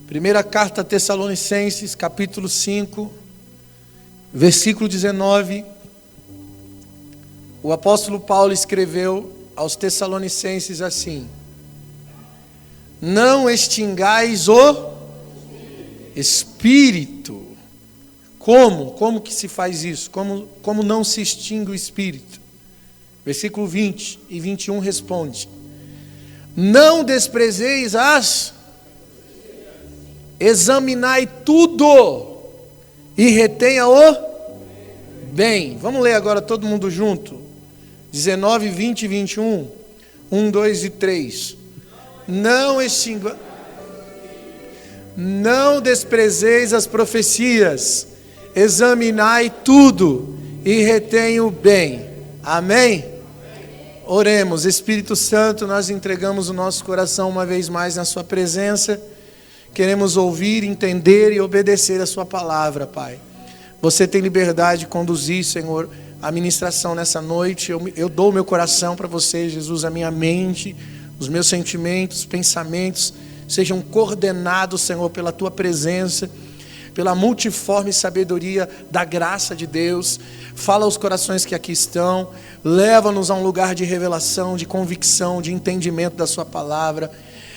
Primeira carta a Tessalonicenses, capítulo 5, versículo 19. O apóstolo Paulo escreveu aos Tessalonicenses assim: não extingais o Espírito. Como que se faz isso? Como não se extingue o Espírito? Versículo 20 e 21 responde: não desprezeis examinai tudo e retenha o bem. Vamos ler agora todo mundo junto. 19, 20 e 21. 1, 2 e 3. Não desprezeis as profecias, examinai tudo e retenha o bem. Amém? Oremos. Espírito Santo, nós entregamos o nosso coração uma vez mais na sua presença. Queremos ouvir, entender e obedecer a sua palavra, Pai. Você tem liberdade de conduzir, Senhor, a ministração nessa noite. Eu dou o meu coração para você, Jesus, a minha mente, os meus sentimentos, pensamentos, sejam coordenados, Senhor, pela tua presença, pela multiforme sabedoria da graça de Deus. Fala aos corações que aqui estão, leva-nos a um lugar de revelação, de convicção, de entendimento da sua palavra.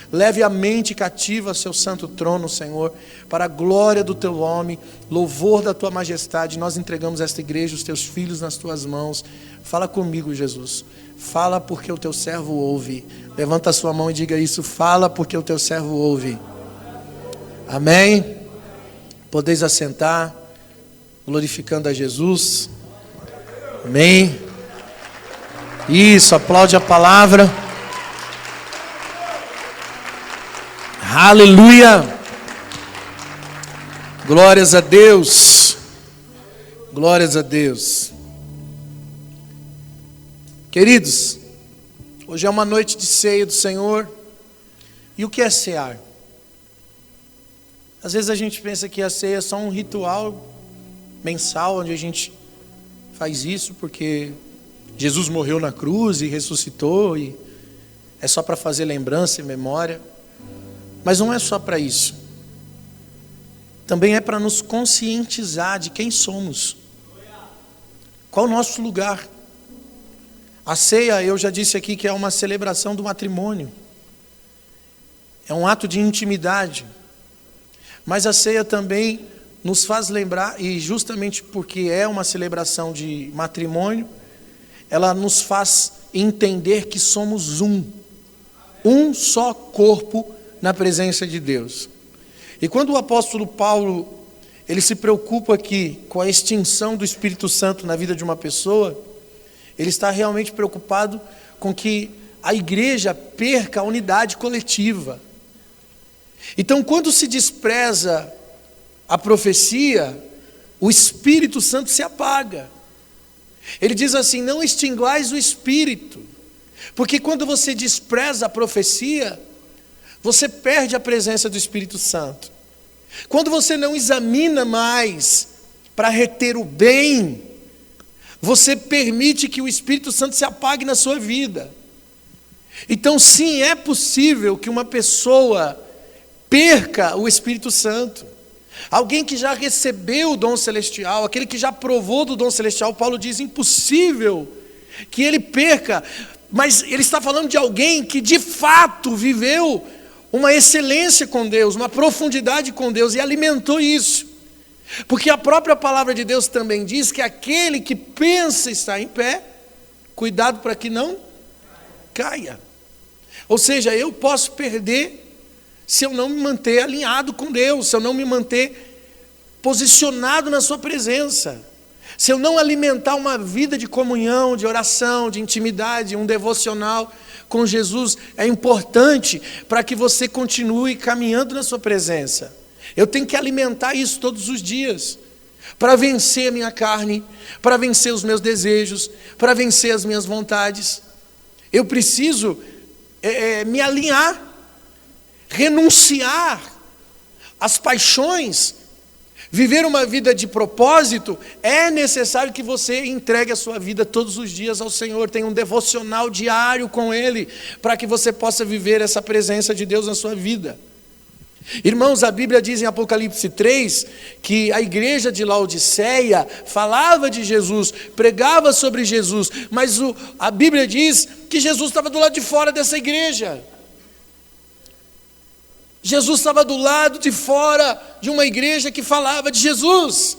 Leve a mente cativa ao seu santo trono, Senhor, para a glória do teu nome, louvor da tua majestade. Nós entregamos esta igreja, os teus filhos nas tuas mãos. Fala comigo, Jesus. Fala porque o teu servo ouve. Levanta a sua mão e diga isso: fala porque o teu servo ouve. Amém? Podeis assentar, glorificando a Jesus. Amém. Isso, aplaude a palavra. Aleluia. Glórias a Deus. Glórias a Deus. Queridos, hoje é uma noite de ceia do Senhor. E o que é cear? Às vezes a gente pensa que a ceia é só um ritual mensal, onde a gente faz isso porque Jesus morreu na cruz e ressuscitou, e é só para fazer lembrança e memória. Mas não é só para isso. Também é para nos conscientizar de quem somos. Qual o nosso lugar? A ceia, eu já disse aqui que é uma celebração do matrimônio. É um ato de intimidade. Mas a ceia também nos faz lembrar, e justamente porque é uma celebração de matrimônio, ela nos faz entender que somos um só corpo na presença de Deus. E quando o apóstolo Paulo, ele se preocupa aqui com a extinção do Espírito Santo na vida de uma pessoa, ele está realmente preocupado com que a igreja perca a unidade coletiva. Então, quando se despreza a profecia, o Espírito Santo se apaga. Ele diz assim: não extingais o Espírito, porque quando você despreza a profecia, você perde a presença do Espírito Santo. Quando você não examina mais para reter o bem, você permite que o Espírito Santo se apague na sua vida. Então, sim, é possível que uma pessoa perca o Espírito Santo. Alguém que já recebeu o dom celestial, aquele que já provou do dom celestial, Paulo diz: impossível que ele perca. Mas ele está falando de alguém que de fato viveu uma excelência com Deus, uma profundidade com Deus, e alimentou isso. Porque a própria palavra de Deus também diz que aquele que pensa estar em pé, cuidado para que não caia. Ou seja, eu posso perder se eu não me manter alinhado com Deus, se eu não me manter posicionado na sua presença, se eu não alimentar uma vida de comunhão, de oração, de intimidade, um devocional com Jesus. É importante para que você continue caminhando na sua presença. Eu tenho que alimentar isso todos os dias, para vencer a minha carne, para vencer os meus desejos, para vencer as minhas vontades. Eu preciso me alinhar, renunciar às paixões, viver uma vida de propósito. É necessário que você entregue a sua vida todos os dias ao Senhor, tenha um devocional diário com Ele, para que você possa viver essa presença de Deus na sua vida. Irmãos, a Bíblia diz em Apocalipse 3 que a igreja de Laodiceia falava de Jesus, pregava sobre Jesus, mas a Bíblia diz que Jesus estava do lado de fora dessa igreja. Jesus estava do lado de fora de uma igreja que falava de Jesus.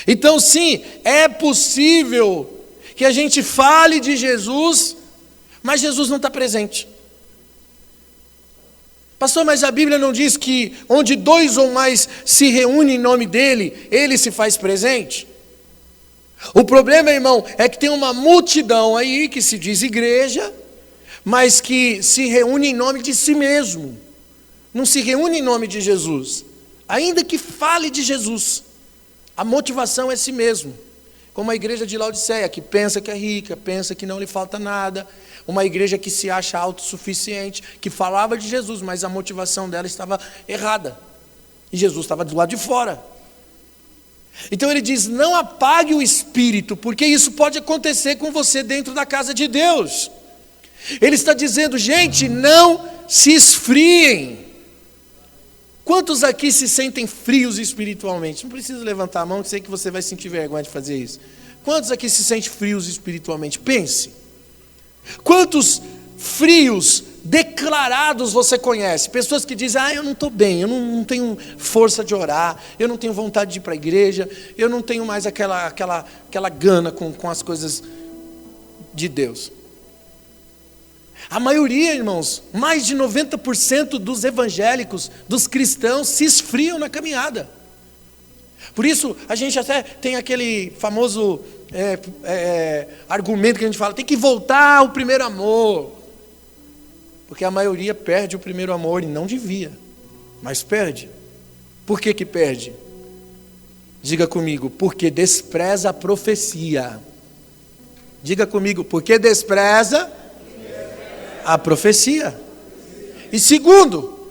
Então, sim, é possível que a gente fale de Jesus, mas Jesus não está presente. Pastor, mas a Bíblia não diz que onde 2 ou mais se reúnem em nome dele, ele se faz presente? O problema, irmão, é que tem uma multidão aí que se diz igreja, mas que se reúne em nome de si mesmo. Não se reúne em nome de Jesus. Ainda que fale de Jesus, a motivação é si mesmo. Como a igreja de Laodiceia, que pensa que é rica, pensa que não lhe falta nada. Uma igreja que se acha autossuficiente, que falava de Jesus, mas a motivação dela estava errada. E Jesus estava do lado de fora. Então ele diz, não apague o espírito, porque isso pode acontecer com você dentro da casa de Deus. Ele está dizendo, gente, não se esfriem. Quantos aqui se sentem frios espiritualmente? Não precisa levantar a mão, que sei que você vai sentir vergonha de fazer isso. Quantos aqui se sentem frios espiritualmente? Pense. Quantos frios declarados você conhece? Pessoas que dizem, eu não estou bem, eu não tenho força de orar, eu não tenho vontade de ir para a igreja, eu não tenho mais aquela gana com as coisas de Deus. A maioria, irmãos, mais de 90% dos evangélicos, dos cristãos, se esfriam na caminhada. Por isso, a gente até tem aquele famoso argumento que a gente fala, tem que voltar ao primeiro amor. Porque a maioria perde o primeiro amor, e não devia, mas perde. Por que perde? Diga comigo, porque despreza a profecia. Diga comigo, porque despreza a profecia. E segundo,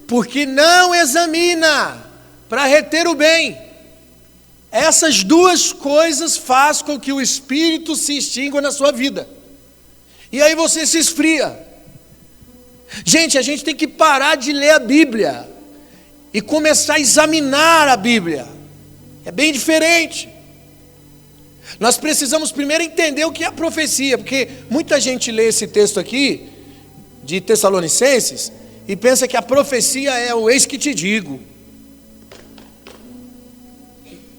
porque não examina para reter o bem. Essas duas coisas fazem com que o Espírito se extingua na sua vida. E aí você se esfria. Gente, a gente tem que parar de ler a Bíblia e começar a examinar a Bíblia. É bem diferente. Nós precisamos primeiro entender o que é a profecia, porque muita gente lê esse texto aqui, de Tessalonicenses, e pensa que a profecia é o eis que te digo.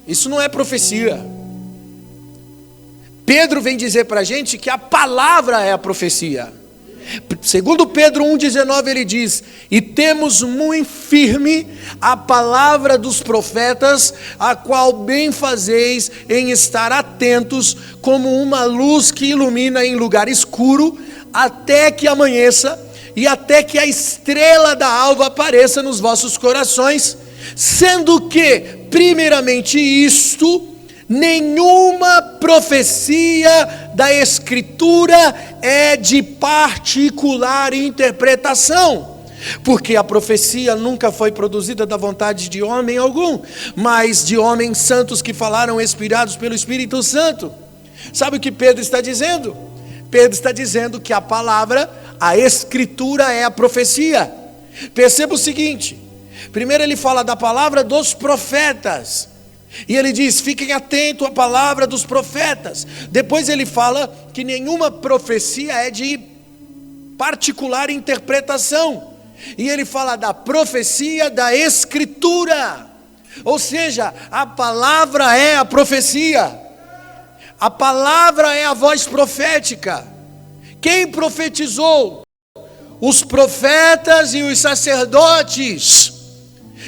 Isso não é profecia. Pedro vem dizer para a gente que a palavra é a profecia. Segundo Pedro 1,19 ele diz, e temos muito firme a palavra dos profetas, a qual bem fazeis em estar atentos, como uma luz que ilumina em lugar escuro, até que amanheça, e até que a estrela da alva apareça nos vossos corações, sendo que, primeiramente isto, nenhuma profecia da Escritura é de particular interpretação, porque a profecia nunca foi produzida da vontade de homem algum, mas de homens santos que falaram inspirados pelo Espírito Santo. Sabe o que Pedro está dizendo? Pedro está dizendo que a palavra, a Escritura é a profecia. Perceba o seguinte, primeiro ele fala da palavra dos profetas, e ele diz, fiquem atentos à palavra dos profetas. Depois ele fala que nenhuma profecia é de particular interpretação, e ele fala da profecia da Escritura. Ou seja, a palavra é a profecia, a palavra é a voz profética. Quem profetizou? Os profetas e os sacerdotes.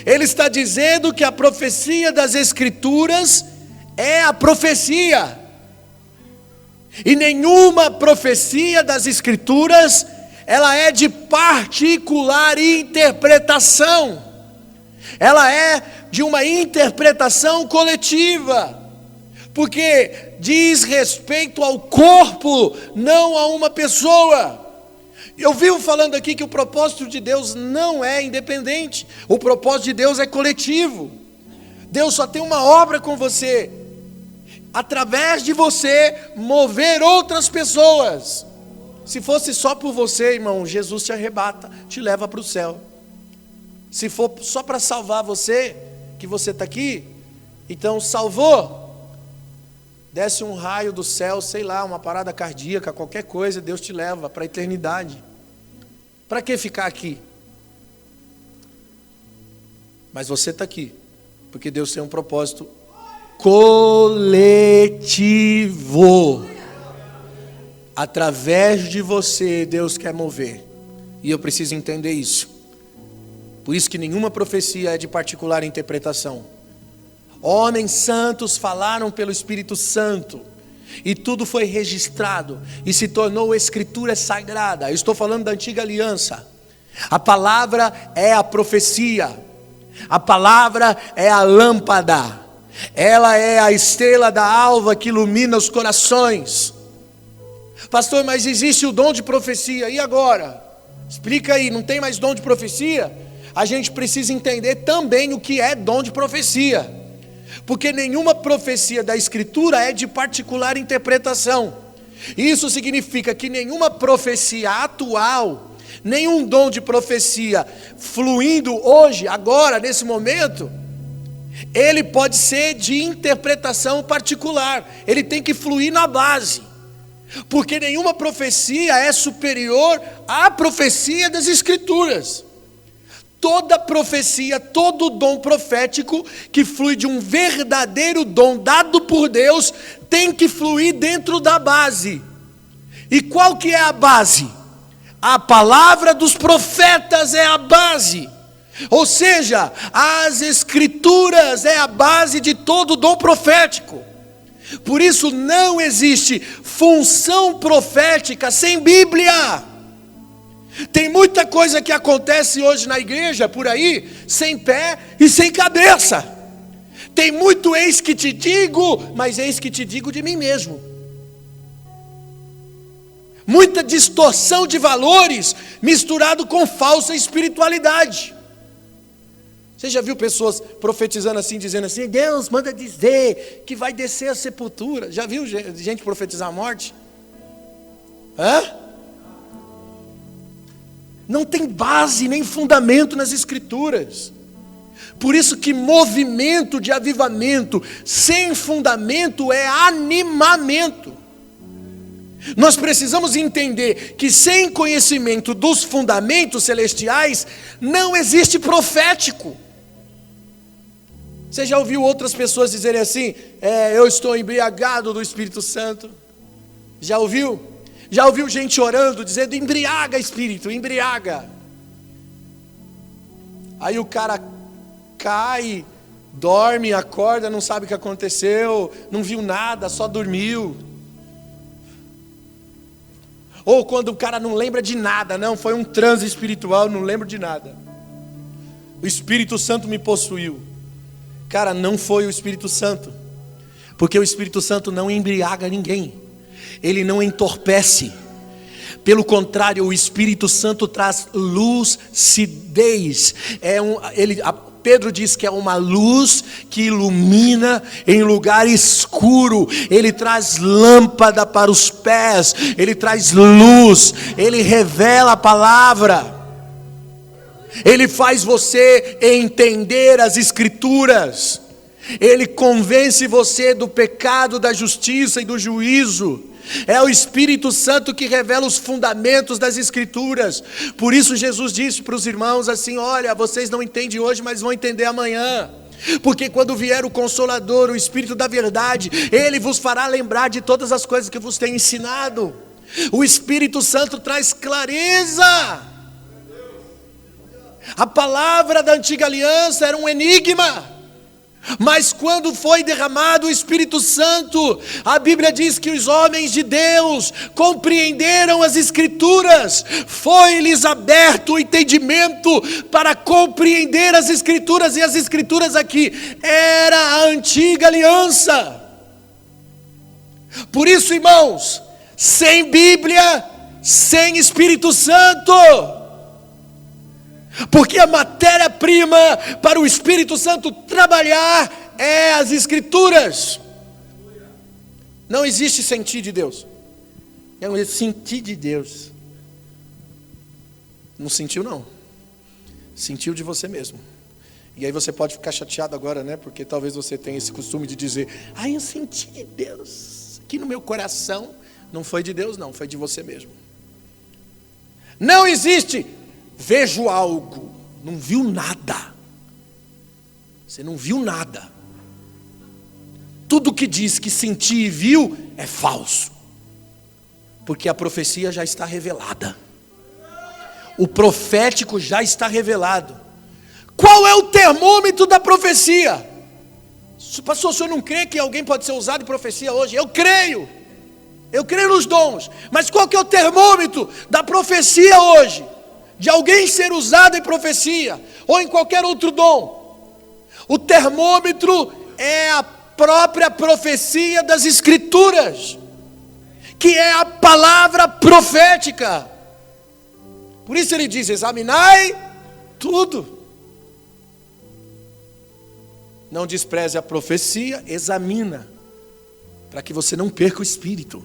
Ele está dizendo que a profecia das Escrituras é a profecia. E nenhuma profecia das Escrituras, ela é de particular interpretação. Ela é de uma interpretação coletiva. Porque diz respeito ao corpo, não a uma pessoa. Eu vivo falando aqui que o propósito de Deus não é independente. O propósito de Deus é coletivo. Deus só tem uma obra com você, através de você mover outras pessoas. Se fosse só por você, irmão, Jesus te arrebata, te leva para o céu. Se for só para salvar você, que você está aqui, então salvou. Desce um raio do céu, sei lá, uma parada cardíaca, qualquer coisa, Deus te leva para a eternidade. Para que ficar aqui? Mas você está aqui, porque Deus tem um propósito coletivo. Através de você, Deus quer mover. E eu preciso entender isso. Por isso que nenhuma profecia é de particular interpretação. Homens santos falaram pelo Espírito Santo, e tudo foi registrado, e se tornou escritura sagrada. Eu estou falando da antiga aliança. A palavra é a profecia, a palavra é a lâmpada, ela é a estrela da alva que ilumina os corações. Pastor, mas existe o dom de profecia, e agora? Explica aí, não tem mais dom de profecia? A gente precisa entender também o que é dom de profecia. Porque nenhuma profecia da Escritura é de particular interpretação. Isso significa que nenhuma profecia atual, nenhum dom de profecia fluindo hoje, agora, nesse momento, ele pode ser de interpretação particular. Ele tem que fluir na base. Porque nenhuma profecia é superior à profecia das Escrituras. Toda profecia, todo dom profético que flui de um verdadeiro dom dado por Deus, tem que fluir dentro da base. E qual que é a base? A palavra dos profetas é a base. Ou seja, as Escrituras é a base de todo dom profético. Por isso não existe função profética sem Bíblia. Tem muita coisa que acontece hoje na igreja, por aí, sem pé e sem cabeça. Tem muito eis que te digo, mas eis que te digo de mim mesmo. Muita distorção de valores, misturado com falsa espiritualidade. Você já viu pessoas profetizando assim, dizendo assim: Deus manda dizer que vai descer a sepultura. Já viu gente profetizar a morte? Hã? Não tem base nem fundamento nas Escrituras. Por isso que movimento de avivamento sem fundamento é animamento. Nós precisamos entender que sem conhecimento dos fundamentos celestiais não existe profético. Você já ouviu outras pessoas dizerem assim: eu estou embriagado do Espírito Santo? Já ouviu? Já ouviu gente orando, dizendo: embriaga Espírito, embriaga. Aí o cara cai, dorme, acorda, não sabe o que aconteceu, não viu nada, só dormiu. Ou quando o cara não lembra de nada, não, foi um transe espiritual, não lembro de nada. O Espírito Santo me possuiu. Cara, não foi o Espírito Santo, porque o Espírito Santo não embriaga ninguém. Ele não entorpece. Pelo contrário, o Espírito Santo traz lucidez. Pedro diz que é uma luz que ilumina em lugar escuro. Ele traz lâmpada para os pés. Ele traz luz. Ele revela a palavra. Ele faz você entender as Escrituras. Ele convence você do pecado, da justiça e do juízo. É o Espírito Santo que revela os fundamentos das Escrituras. Por isso Jesus disse para os irmãos assim: olha, vocês não entendem hoje, mas vão entender amanhã. Porque quando vier o Consolador, o Espírito da verdade, Ele vos fará lembrar de todas as coisas que vos tenho ensinado. O Espírito Santo traz clareza. A palavra da antiga aliança era um enigma. Mas quando foi derramado o Espírito Santo, a Bíblia diz que os homens de Deus compreenderam as Escrituras. Foi-lhes aberto o entendimento para compreender as Escrituras. E as Escrituras aqui era a antiga aliança. Por isso, irmãos, sem Bíblia, sem Espírito Santo. Porque a matéria-prima para o Espírito Santo trabalhar é as Escrituras. Não existe sentir de Deus. É um sentir de Deus. Não sentiu, não. Sentiu de você mesmo. E aí você pode ficar chateado agora, né? Porque talvez você tenha esse costume de dizer: eu senti de Deus aqui no meu coração. Não foi de Deus, não, foi de você mesmo. Não existe vejo algo, não viu nada. Você não viu nada. Tudo que diz que sentiu e viu é falso. Porque a profecia já está revelada. O profético já está revelado. Qual é o termômetro da profecia? Pastor, o senhor não crê que alguém pode ser usado em profecia hoje? Eu creio nos dons. Mas qual que é o termômetro da profecia hoje? De alguém ser usado em profecia, ou em qualquer outro dom? O termômetro é a própria profecia das Escrituras, que é a palavra profética. Por isso ele diz: examinai tudo. Não despreze a profecia, examina, para que você não perca o Espírito,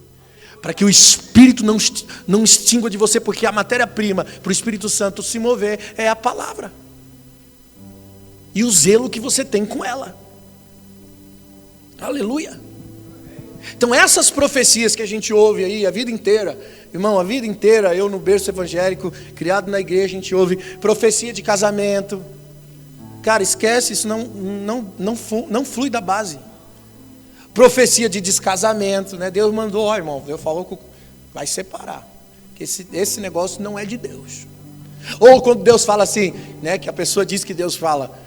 para que o Espírito não extingua de você, porque a matéria-prima para o Espírito Santo se mover é a palavra, e o zelo que você tem com ela. Aleluia. Então essas profecias que a gente ouve aí a vida inteira, irmão, a vida inteira, eu no berço evangélico, criado na igreja, a gente ouve profecia de casamento. Cara, esquece, isso não flui da base. Profecia de descasamento, né? Deus mandou, irmão, Deus falou que vai separar, que esse negócio não é de Deus. Ou quando Deus fala assim, né? Que a pessoa diz que Deus fala: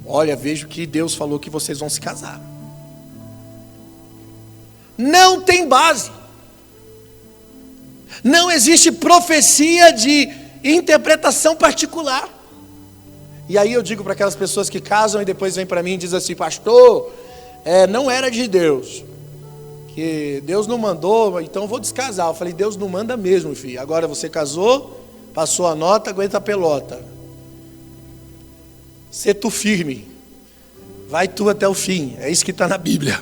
olha, vejo que Deus falou que vocês vão se casar. Não tem base. Não existe profecia de interpretação particular. E aí eu digo para aquelas pessoas que casam e depois vêm para mim e dizem assim: pastor, não era de Deus, que Deus não mandou, então eu vou descasar. Eu falei: Deus não manda mesmo, filho. Agora você casou, passou a nota, aguenta a pelota. Sê tu firme, vai tu até o fim. É isso que está na Bíblia.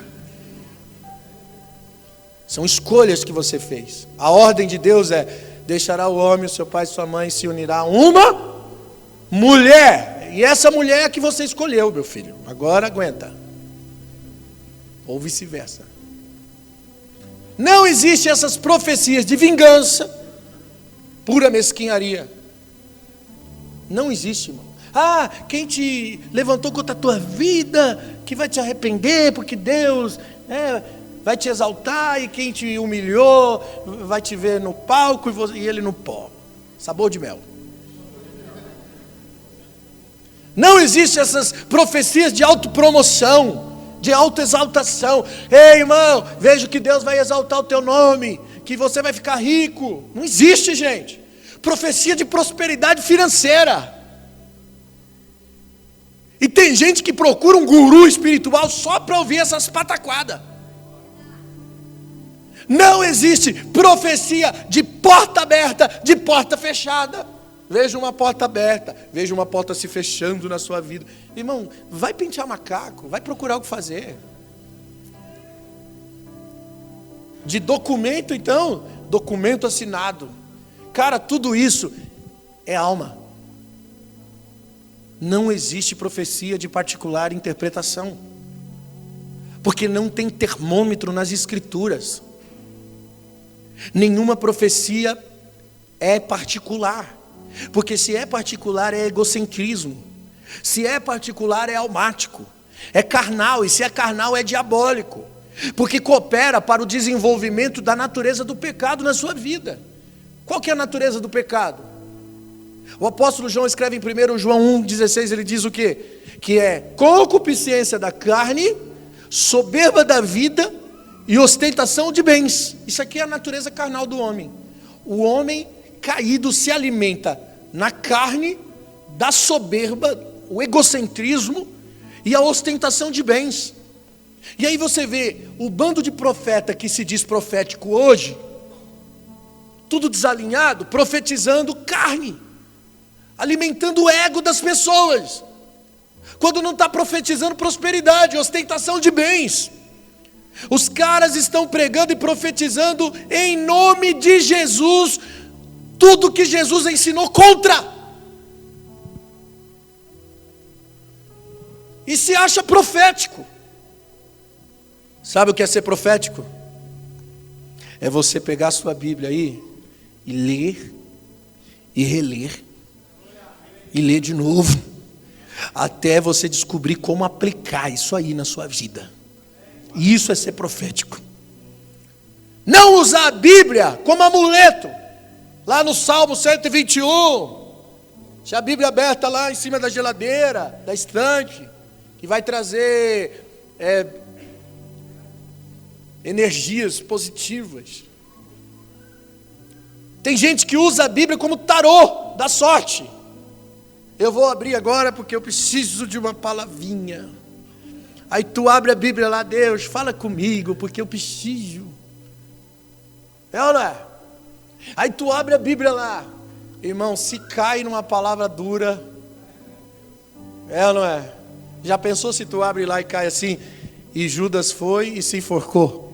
São escolhas que você fez. A ordem de Deus é: deixará o homem, o seu pai e sua mãe, se unirá a uma mulher. E essa mulher é que você escolheu, meu filho. Agora aguenta. Ou vice-versa. Não existe essas profecias de vingança, pura mesquinharia. Não existe, irmão. Quem te levantou contra a tua vida, que vai te arrepender, porque Deus vai te exaltar, e quem te humilhou vai te ver no palco e ele no pó. Sabor de mel. Não existem essas profecias de autopromoção, de autoexaltação. Ei, irmão, vejo que Deus vai exaltar o teu nome, que você vai ficar rico. Não existe, gente. Profecia de prosperidade financeira. E tem gente que procura um guru espiritual só para ouvir essas pataquadas. Não existe profecia de porta aberta, de porta fechada. Veja uma porta aberta, veja uma porta se fechando na sua vida. Irmão, vai pentear macaco, vai procurar o que fazer. De documento, então, documento assinado. Cara, tudo isso é alma. Não existe profecia de particular interpretação, porque não tem termômetro nas Escrituras. Nenhuma profecia é particular. Porque se é particular é egocentrismo, se é particular é almático, é carnal, e se é carnal é diabólico, porque coopera para o desenvolvimento da natureza do pecado na sua vida. Qual que é a natureza do pecado? O apóstolo João escreve em 1 João 1,16, ele diz o quê? Que é concupiscência da carne, soberba da vida e ostentação de bens. Isso aqui é a natureza carnal do homem. O homem caído se alimenta na carne, da soberba, o egocentrismo e a ostentação de bens. E aí você vê o bando de profeta que se diz profético hoje, tudo desalinhado, profetizando carne, alimentando o ego das pessoas, quando não está profetizando prosperidade, ostentação de bens. Os caras estão pregando e profetizando em nome de Jesus tudo que Jesus ensinou contra. e se acha profético. Sabe o que é ser profético? É você pegar a sua Bíblia aí e ler, e reler, e ler de novo, até você descobrir como aplicar isso aí na sua vida. E isso é ser profético. Não usar a Bíblia como amuleto. Lá no Salmo 121, deixa a Bíblia aberta lá em cima da geladeira, da estante, que vai trazer energias positivas. Tem gente que usa a Bíblia como tarô da sorte. Eu vou abrir agora porque eu preciso de uma palavrinha. Aí tu abre a Bíblia lá, Deus, fala comigo porque eu preciso. É ou não é? Aí tu abre a Bíblia lá, irmão, se cai numa palavra dura, é ou não é? Já pensou se tu abre lá e cai assim, e Judas foi e se enforcou?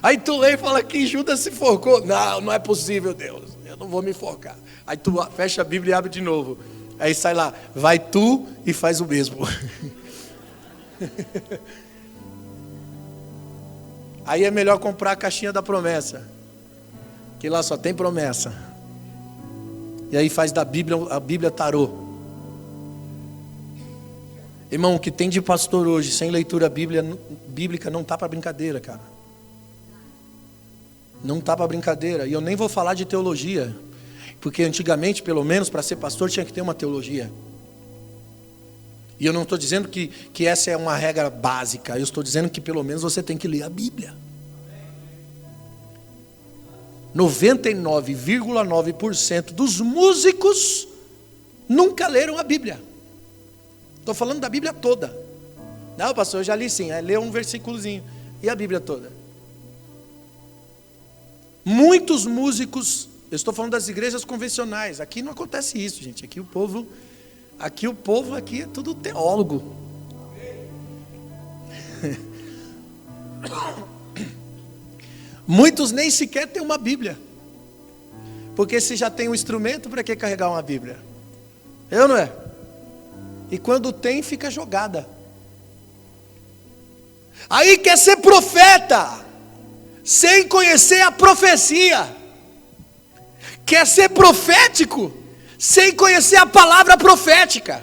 Aí tu lê e fala que Judas se enforcou. Não, não é possível, Deus, eu não vou me enforcar. Aí tu fecha a Bíblia e abre de novo. Aí sai lá, vai tu e faz o mesmo. Aí é melhor comprar a caixinha da promessa, que lá só tem promessa. E aí faz da Bíblia a Bíblia tarô. Irmão, o que tem de pastor hoje sem leitura bíblica não está para brincadeira, cara. Não está para brincadeira. E eu nem vou falar de teologia, porque antigamente, pelo menos, para ser pastor tinha que ter uma teologia. E eu não estou dizendo que essa é uma regra básica. Eu estou dizendo que pelo menos você tem que ler a Bíblia. 99,9% dos músicos nunca leram a Bíblia. Estou falando da Bíblia toda. Não, pastor, eu já li sim. Leu um versículozinho. E a Bíblia toda? Muitos músicos, eu estou falando das igrejas convencionais. Aqui não acontece isso, gente. Aqui o povo é tudo teólogo. Muitos nem sequer têm uma Bíblia. Porque se já tem um instrumento, para que carregar uma Bíblia? Eu não é? E quando tem, fica jogada. Aí quer ser profeta, sem conhecer a profecia. Quer ser profético, sem conhecer a palavra profética.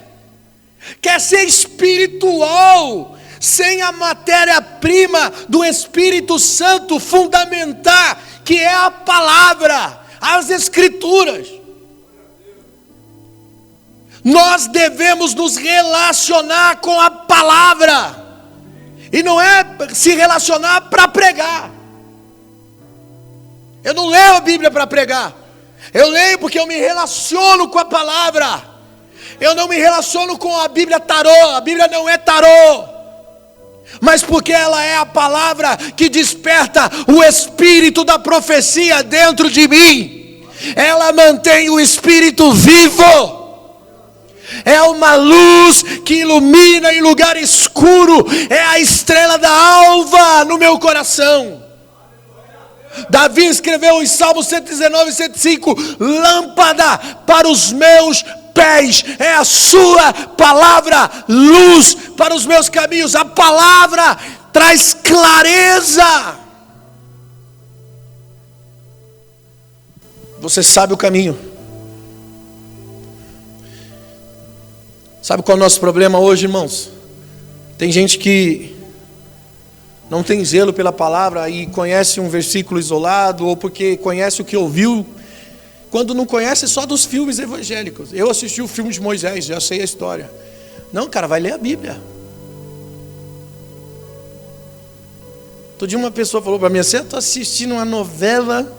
Quer ser espiritual, sem a matéria-prima do Espírito Santo fundamentar, que é a palavra, as Escrituras. Nós devemos nos relacionar com a palavra, e não é se relacionar para pregar. Eu não leio a Bíblia para pregar, eu leio porque eu me relaciono com a palavra. Eu não me relaciono com a Bíblia tarô, a Bíblia não é tarô, mas porque ela é a palavra que desperta o espírito da profecia dentro de mim. Ela mantém o espírito vivo. É uma luz que ilumina em lugar escuro. É a estrela da alva no meu coração. Davi escreveu em Salmo 119, 105: lâmpada para os meus pés é a sua palavra, luz para os meus caminhos. A palavra traz clareza. Você sabe o caminho. Sabe qual é o nosso problema hoje, irmãos? Tem gente que não tem zelo pela palavra e conhece um versículo isolado, ou porque conhece o que ouviu, quando não conhece só dos filmes evangélicos. Eu assisti o filme de Moisés, já sei a história. Não, cara, vai ler a Bíblia. Outro dia uma pessoa falou para mim assim: eu estou assistindo uma novela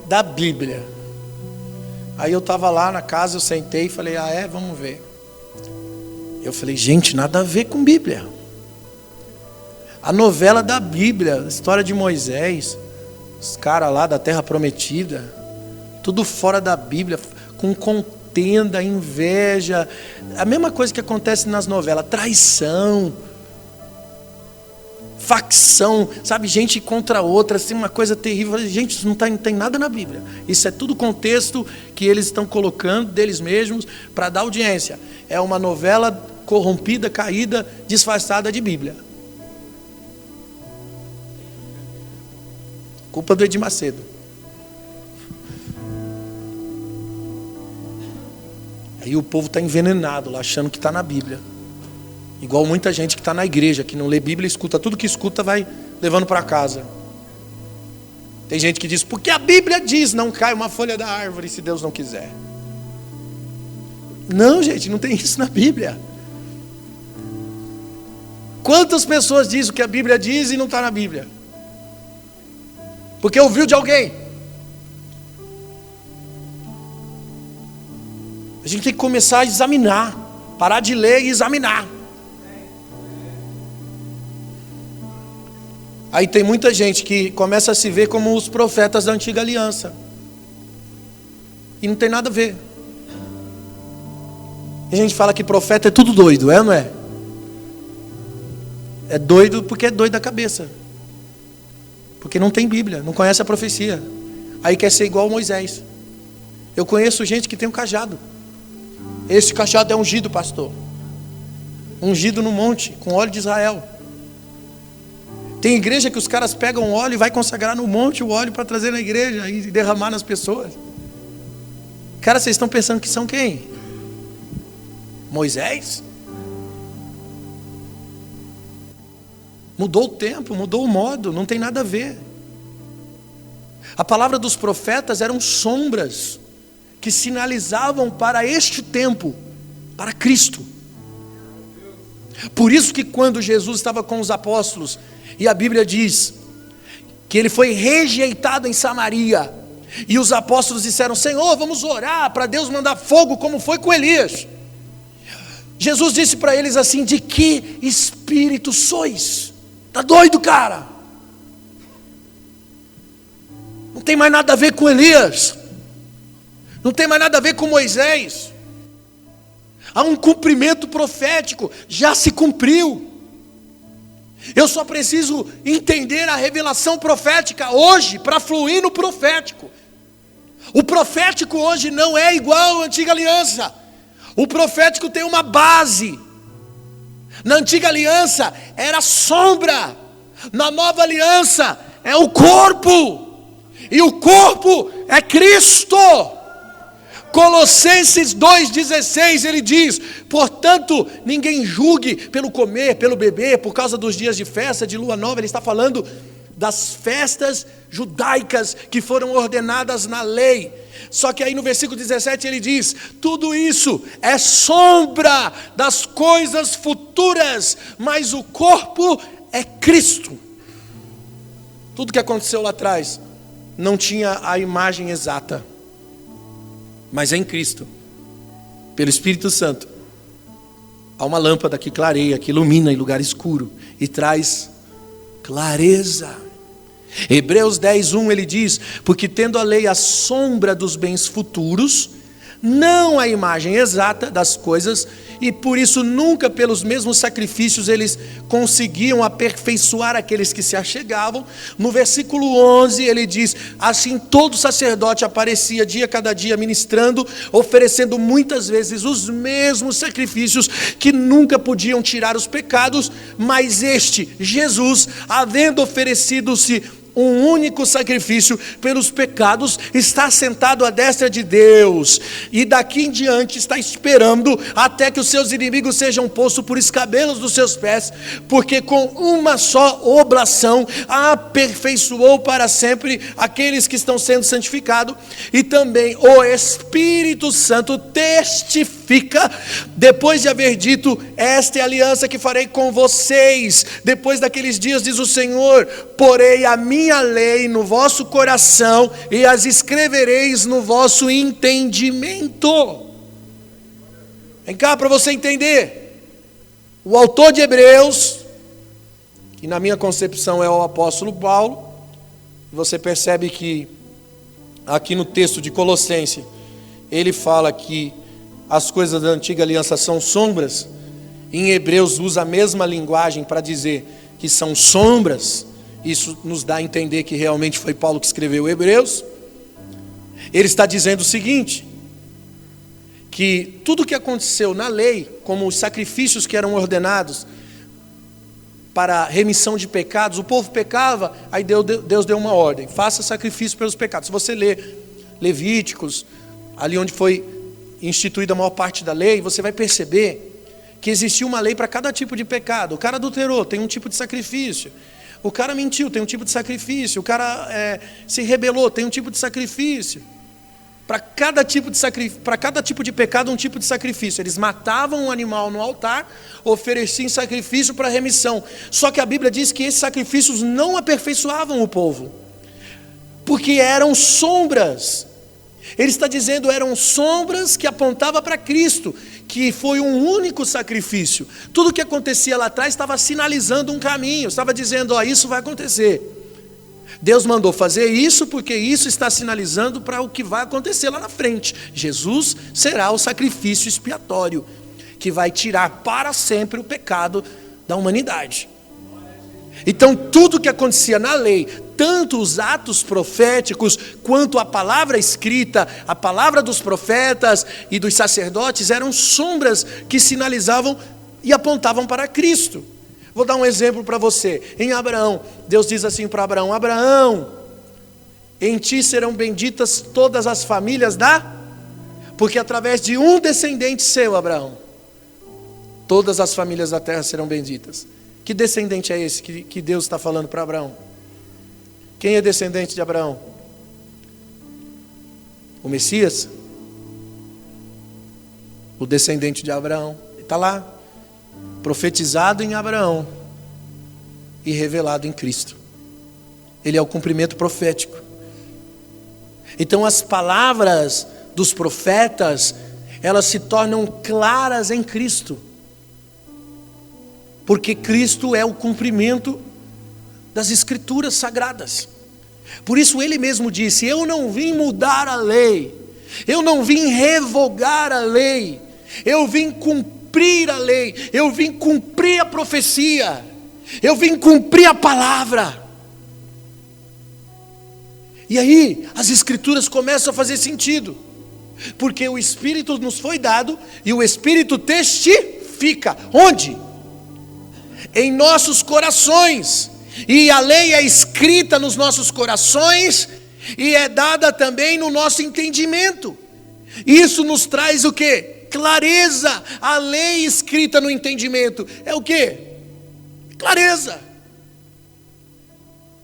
da Bíblia. Aí eu estava lá na casa, eu sentei e falei: vamos ver. Eu falei: gente, nada a ver com Bíblia. A novela da Bíblia, a história de Moisés, os caras lá da terra prometida, tudo fora da Bíblia, com contenda, inveja, a mesma coisa que acontece nas novelas, traição, facção, sabe, gente contra outra, assim, uma coisa terrível. Gente, isso não tem nada na Bíblia. Isso é tudo contexto que eles estão colocando deles mesmos para dar audiência. É uma novela corrompida, caída, disfarçada de Bíblia. Culpa do Edir Macedo. Aí o povo está envenenado lá, achando que está na Bíblia. Igual muita gente que está na igreja, que não lê Bíblia, escuta tudo que escuta, vai levando para casa. Tem gente que diz, porque a Bíblia diz, não cai uma folha da árvore se Deus não quiser. Não, gente, não tem isso na Bíblia. Quantas pessoas dizem o que a Bíblia diz e não está na Bíblia? Porque ouviu de alguém. A gente tem que começar a examinar, parar de ler e examinar. Aí tem muita gente que começa a se ver como os profetas da antiga aliança. E não tem nada a ver. A gente fala que profeta é tudo doido, é ou não é? É doido porque é doido da cabeça. Porque não tem Bíblia, não conhece a profecia. Aí quer ser igual a Moisés. Eu conheço gente que tem um cajado. Esse cajado é ungido, pastor. Ungido no monte, com óleo de Israel. Tem igreja que os caras pegam óleo e vai consagrar no monte o óleo para trazer na igreja e derramar nas pessoas. Cara, vocês estão pensando que são quem? Moisés? Mudou o tempo, mudou o modo, não tem nada a ver. A palavra dos profetas eram sombras que sinalizavam para este tempo, para Cristo. Por isso que quando Jesus estava com os apóstolos, e a Bíblia diz que ele foi rejeitado em Samaria, e os apóstolos disseram, Senhor, vamos orar para Deus mandar fogo, como foi com Elias. Jesus disse para eles assim, de que espírito sois? Está doido, cara? Não tem mais nada a ver com Elias, não tem mais nada a ver com Moisés. Há um cumprimento profético, já se cumpriu. Eu só preciso entender a revelação profética hoje para fluir no profético. O profético hoje não é igual à antiga aliança. O profético tem uma base. Na antiga aliança era sombra. Na nova aliança é o corpo. E o corpo é Cristo. Colossenses 2,16 ele diz, portanto, ninguém julgue pelo comer, pelo beber, por causa dos dias de festa, de lua nova. Ele está falando das festas judaicas que foram ordenadas na lei. Só que aí no versículo 17 ele diz, tudo isso é sombra das coisas futuras, mas o corpo é Cristo. Tudo que aconteceu lá atrás não tinha a imagem exata, mas é em Cristo, pelo Espírito Santo. Há uma lâmpada que clareia, que ilumina em lugar escuro e traz clareza. Hebreus 10:1 ele diz, porque tendo a lei a sombra dos bens futuros, não a imagem exata das coisas, e por isso nunca pelos mesmos sacrifícios eles conseguiam aperfeiçoar aqueles que se achegavam. No versículo 11 ele diz, assim todo sacerdote aparecia cada dia ministrando, oferecendo muitas vezes os mesmos sacrifícios que nunca podiam tirar os pecados, mas este, Jesus, havendo oferecido-se um único sacrifício pelos pecados, está sentado à destra de Deus, e daqui em diante está esperando até que os seus inimigos sejam postos por escabelos dos seus pés, porque com uma só oblação aperfeiçoou para sempre aqueles que estão sendo santificados. E também o Espírito Santo testifica, depois de haver dito, esta é a aliança que farei com vocês, depois daqueles dias, diz o Senhor, porei a minha lei no vosso coração e as escrevereis no vosso entendimento. Vem cá para você entender. O autor de Hebreus, que na minha concepção é o apóstolo Paulo, você percebe que aqui no texto de Colossenses ele fala que as coisas da antiga aliança são sombras. Em Hebreus usa a mesma linguagem para dizer que são sombras, isso nos dá a entender que realmente foi Paulo que escreveu Hebreus. Ele está dizendo o seguinte, que tudo que aconteceu na lei, como os sacrifícios que eram ordenados para remissão de pecados, o povo pecava, aí Deus deu uma ordem, faça sacrifício pelos pecados. Se você lê Levíticos, ali onde foi instituída a maior parte da lei, você vai perceber que existia uma lei para cada tipo de pecado. O cara adulterou, tem um tipo de sacrifício. O cara mentiu, tem um tipo de sacrifício. O cara se rebelou, tem um tipo de sacrifício. Para cada tipo de pecado, um tipo de sacrifício. Eles matavam um animal no altar, ofereciam sacrifício para remissão. Só que a Bíblia diz que esses sacrifícios não aperfeiçoavam o povo, porque eram sombras. Ele está dizendo, eram sombras que apontavam para Cristo, que foi um único sacrifício. Tudo que acontecia lá atrás estava sinalizando um caminho, estava dizendo, ó, isso vai acontecer. Deus mandou fazer isso porque isso está sinalizando para o que vai acontecer lá na frente. Jesus será o sacrifício expiatório que vai tirar para sempre o pecado da humanidade. Então tudo que acontecia na lei, tanto os atos proféticos quanto a palavra escrita, a palavra dos profetas e dos sacerdotes, eram sombras que sinalizavam e apontavam para Cristo. Vou dar um exemplo para você. Em Abraão, Deus diz assim para Abraão: Abraão, em ti serão benditas todas as famílias porque através de um descendente seu, Abraão, todas as famílias da terra serão benditas. Que descendente é esse que Deus está falando para Abraão? Quem é descendente de Abraão? O Messias? O descendente de Abraão. Está lá, profetizado em Abraão e revelado em Cristo. Ele é o cumprimento profético. Então as palavras dos profetas, elas se tornam claras em Cristo, porque Cristo é o cumprimento das Escrituras sagradas. Por isso ele mesmo disse: eu não vim mudar a lei, eu não vim revogar a lei, eu vim cumprir a lei, eu vim cumprir a profecia, eu vim cumprir a palavra. E aí as Escrituras começam a fazer sentido, porque o Espírito nos foi dado e o Espírito testifica. Onde? Em nossos corações. E a lei é escrita nos nossos corações e é dada também no nosso entendimento. Isso nos traz o quê? Clareza. A lei escrita no entendimento é o quê? Clareza.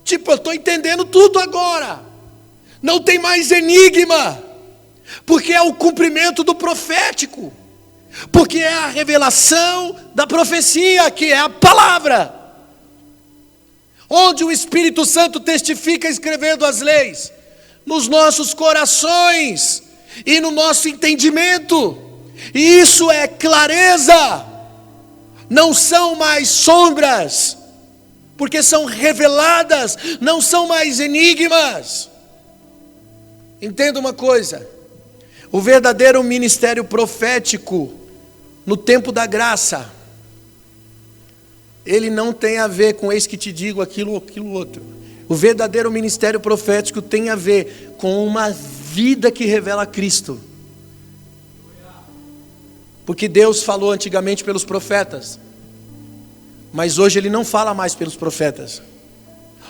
Tipo, eu estou entendendo tudo agora, não tem mais enigma, porque é o cumprimento do profético, porque é a revelação da profecia, que é a palavra, onde o Espírito Santo testifica escrevendo as leis, nos nossos corações e no nosso entendimento. E isso é clareza, não são mais sombras, porque são reveladas, não são mais enigmas. Entenda uma coisa: o verdadeiro ministério profético no tempo da graça, ele não tem a ver com eis que te digo aquilo outro. O verdadeiro ministério profético tem a ver com uma vida que revela Cristo. Porque Deus falou antigamente pelos profetas, mas hoje Ele não fala mais pelos profetas.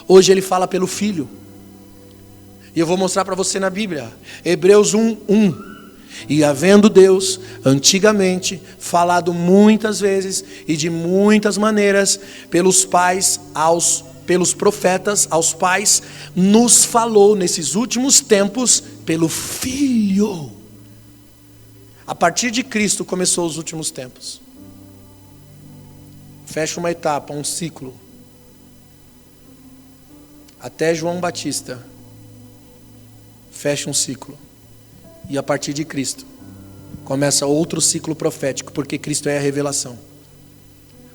Hoje Ele fala pelo Filho. E eu vou mostrar para você na Bíblia, Hebreus 1:1. E havendo Deus antigamente falado muitas vezes e de muitas maneiras pelos profetas aos pais, nos falou nesses últimos tempos pelo Filho. A partir de Cristo começou os últimos tempos. Fecha uma etapa, um ciclo. Até João Batista fecha um ciclo. E a partir de Cristo começa outro ciclo profético, porque Cristo é a revelação.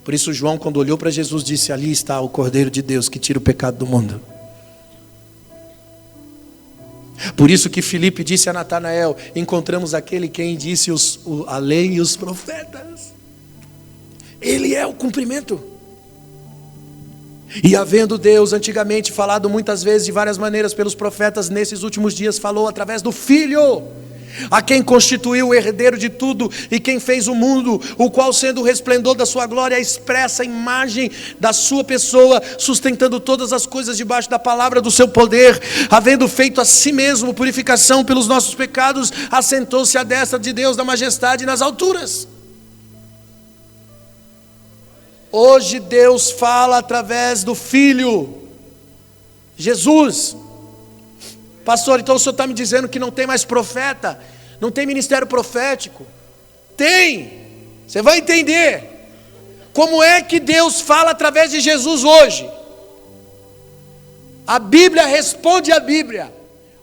Por isso João, quando olhou para Jesus, disse: ali está o Cordeiro de Deus que tira o pecado do mundo. Por isso que Filipe disse a Natanael: encontramos aquele quem disse a lei e os profetas. Ele é o cumprimento. E havendo Deus antigamente falado muitas vezes, de várias maneiras, pelos profetas, nesses últimos dias falou através do Filho, a quem constituiu o herdeiro de tudo e quem fez o mundo, o qual sendo o resplendor da sua glória, expressa a imagem da sua pessoa, sustentando todas as coisas debaixo da palavra do seu poder, havendo feito a si mesmo purificação pelos nossos pecados, assentou-se à destra de Deus da majestade nas alturas. Hoje Deus fala através do Filho, Jesus. Pastor, então o senhor está me dizendo que não tem mais profeta, não tem ministério profético? Tem, você vai entender. Como é que Deus fala através de Jesus hoje? A Bíblia responde à Bíblia.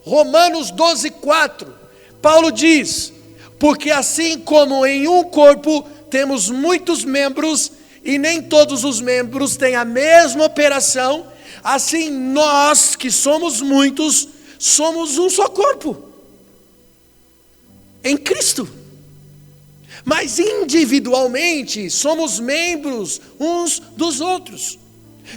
Romanos 12:4, Paulo diz: porque assim como em um corpo temos muitos membros, e nem todos os membros têm a mesma operação, assim nós que somos muitos, somos um só corpo, em Cristo, mas individualmente somos membros uns dos outros,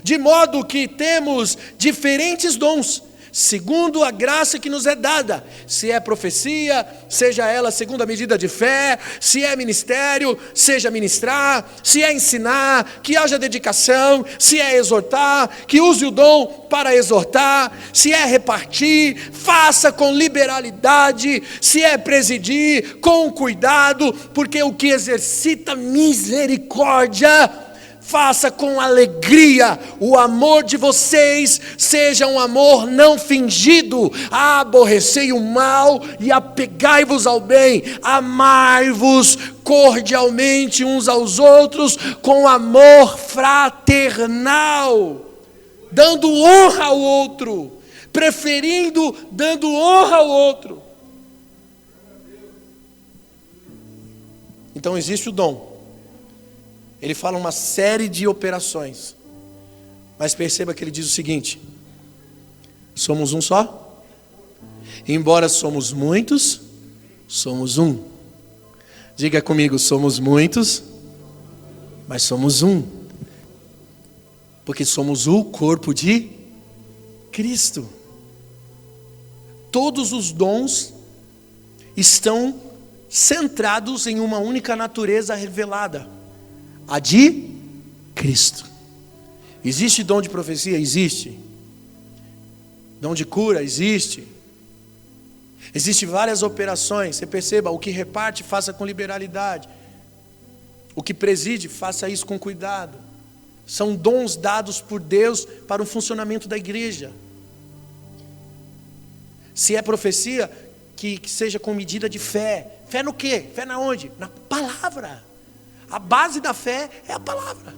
de modo que temos diferentes dons, segundo a graça que nos é dada, se é profecia, seja ela segundo a medida de fé, se é ministério, seja ministrar, se é ensinar, que haja dedicação, se é exortar, que use o dom para exortar, se é repartir, faça com liberalidade, se é presidir, com cuidado, porque o que exercita misericórdia, faça com alegria. O amor de vocês seja um amor não fingido. Aborrecei o mal e apegai-vos ao bem. Amai-vos cordialmente uns aos outros com amor fraternal, dando honra ao outro, preferindo dando honra ao outro. Então existe o dom. Ele fala uma série de operações, mas perceba que ele diz o seguinte: somos um só, embora somos muitos, somos um. Diga comigo: somos muitos, mas somos um, porque somos o corpo de Cristo. Todos os dons estão centrados em uma única natureza revelada, a de Cristo. Existe dom de profecia? Existe. Dom de cura? Existe. Existem várias operações. Você perceba, o que reparte, faça com liberalidade. O que preside, faça isso com cuidado. São dons dados por Deus para o funcionamento da igreja. Se é profecia, que seja com medida de fé. Fé no quê? Fé na onde? Na palavra. A base da fé é a palavra.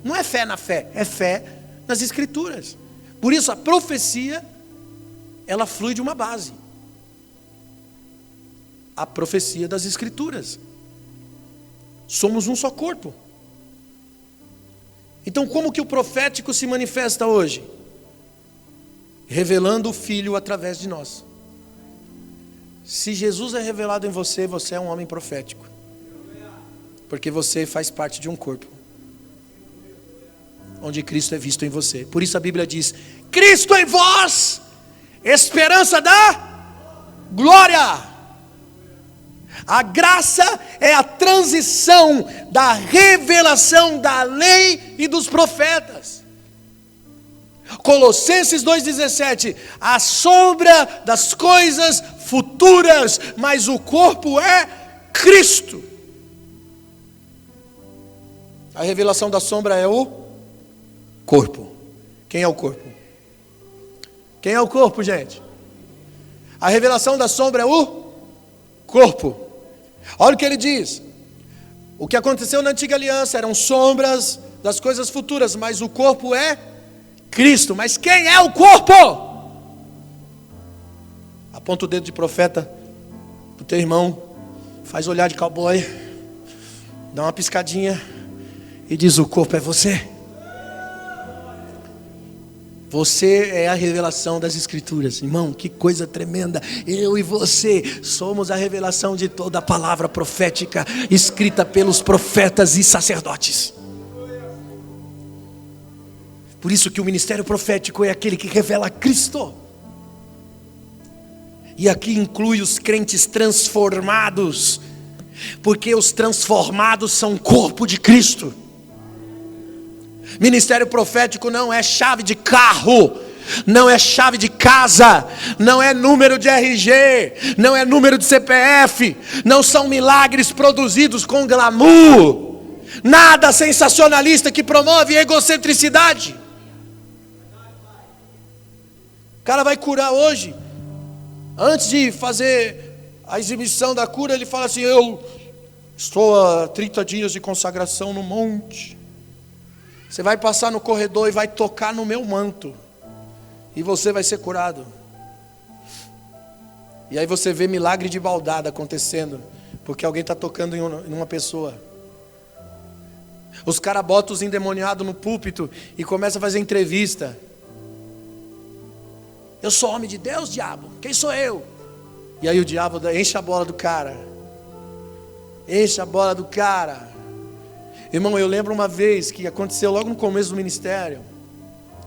Não é fé na fé, é fé nas escrituras. Por isso a profecia, ela flui de uma base. A profecia das escrituras. Somos um só corpo. Então como que o profético se manifesta hoje? Revelando o Filho através de nós. Se Jesus é revelado em você, você é um homem profético. Porque você faz parte de um corpo, onde Cristo é visto em você. Por isso a Bíblia diz: Cristo em vós, esperança da glória. A graça é a transição da revelação da lei e dos profetas. Colossenses 2,17, a sombra das coisas futuras, mas o corpo é Cristo. A revelação da sombra é o corpo. Quem é o corpo? Quem é o corpo, gente? A revelação da sombra é o corpo. Olha o que ele diz: o que aconteceu na antiga aliança eram sombras das coisas futuras, mas o corpo é Cristo. Mas quem é o corpo? Aponta o dedo de profeta pro teu irmão, faz olhar de cowboy, dá uma piscadinha e diz: o corpo é você. Você é a revelação das escrituras. Irmão, que coisa tremenda. Eu e você somos a revelação de toda a palavra profética escrita pelos profetas e sacerdotes. Por isso que o ministério profético é aquele que revela Cristo. E aqui inclui os crentes transformados, porque os transformados são o corpo de Cristo. Ministério profético não é chave de carro, não é chave de casa, não é número de RG, não é número de CPF, não são milagres produzidos com glamour, nada sensacionalista que promove egocentricidade. O cara vai curar hoje, antes de fazer a exibição da cura, ele fala assim: eu estou há 30 dias de consagração no monte. Você vai passar no corredor e vai tocar no meu manto, e você vai ser curado. E aí você vê milagre de baldada acontecendo, porque alguém está tocando em uma pessoa. Os caras botam os endemoniados no púlpito e começam a fazer entrevista. Eu sou homem de Deus, diabo. Quem sou eu? E aí o diabo enche a bola do cara. Enche a bola do cara. Irmão, eu lembro uma vez que aconteceu logo no começo do ministério,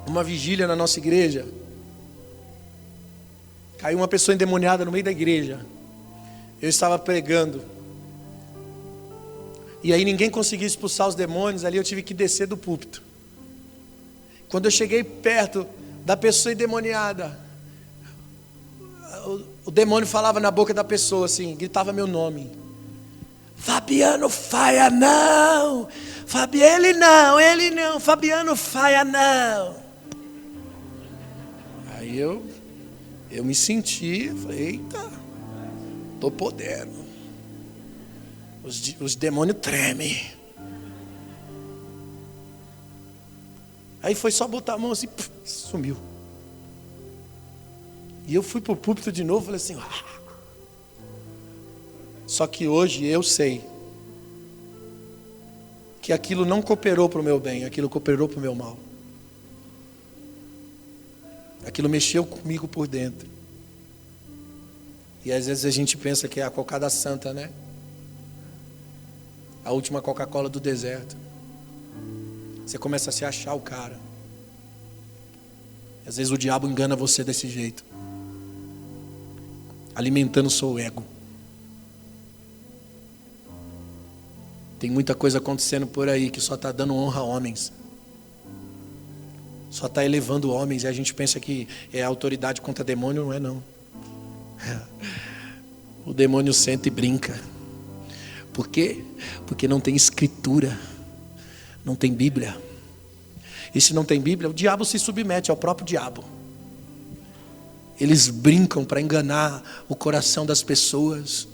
uma vigília na nossa igreja. Caiu uma pessoa endemoniada no meio da igreja. Eu estava pregando. E aí ninguém conseguia expulsar os demônios. Ali eu tive que descer do púlpito. Quando eu cheguei perto da pessoa endemoniada, o demônio falava na boca da pessoa assim, gritava meu nome: Fabiano Faia não, ele não, Fabiano Faia não. Aí eu me senti, falei: eita, tô podendo. Os demônios tremem. Aí foi só botar a mão assim, sumiu. E eu fui para o púlpito de novo, falei assim: Só que hoje eu sei que aquilo não cooperou para o meu bem, aquilo cooperou para o meu mal. Aquilo mexeu comigo por dentro. E às vezes a gente pensa que é a cocada santa, né? A última Coca-Cola do deserto. Você começa a se achar o cara. Às vezes o diabo engana você desse jeito, alimentando o seu ego. Tem muita coisa acontecendo por aí que só está dando honra a homens, só está elevando homens, e a gente pensa que é autoridade contra demônio. Não é não. O demônio senta e brinca. Por quê? Porque não tem escritura, não tem Bíblia. E se não tem Bíblia, o diabo se submete ao próprio diabo. Eles brincam para enganar o coração das pessoas.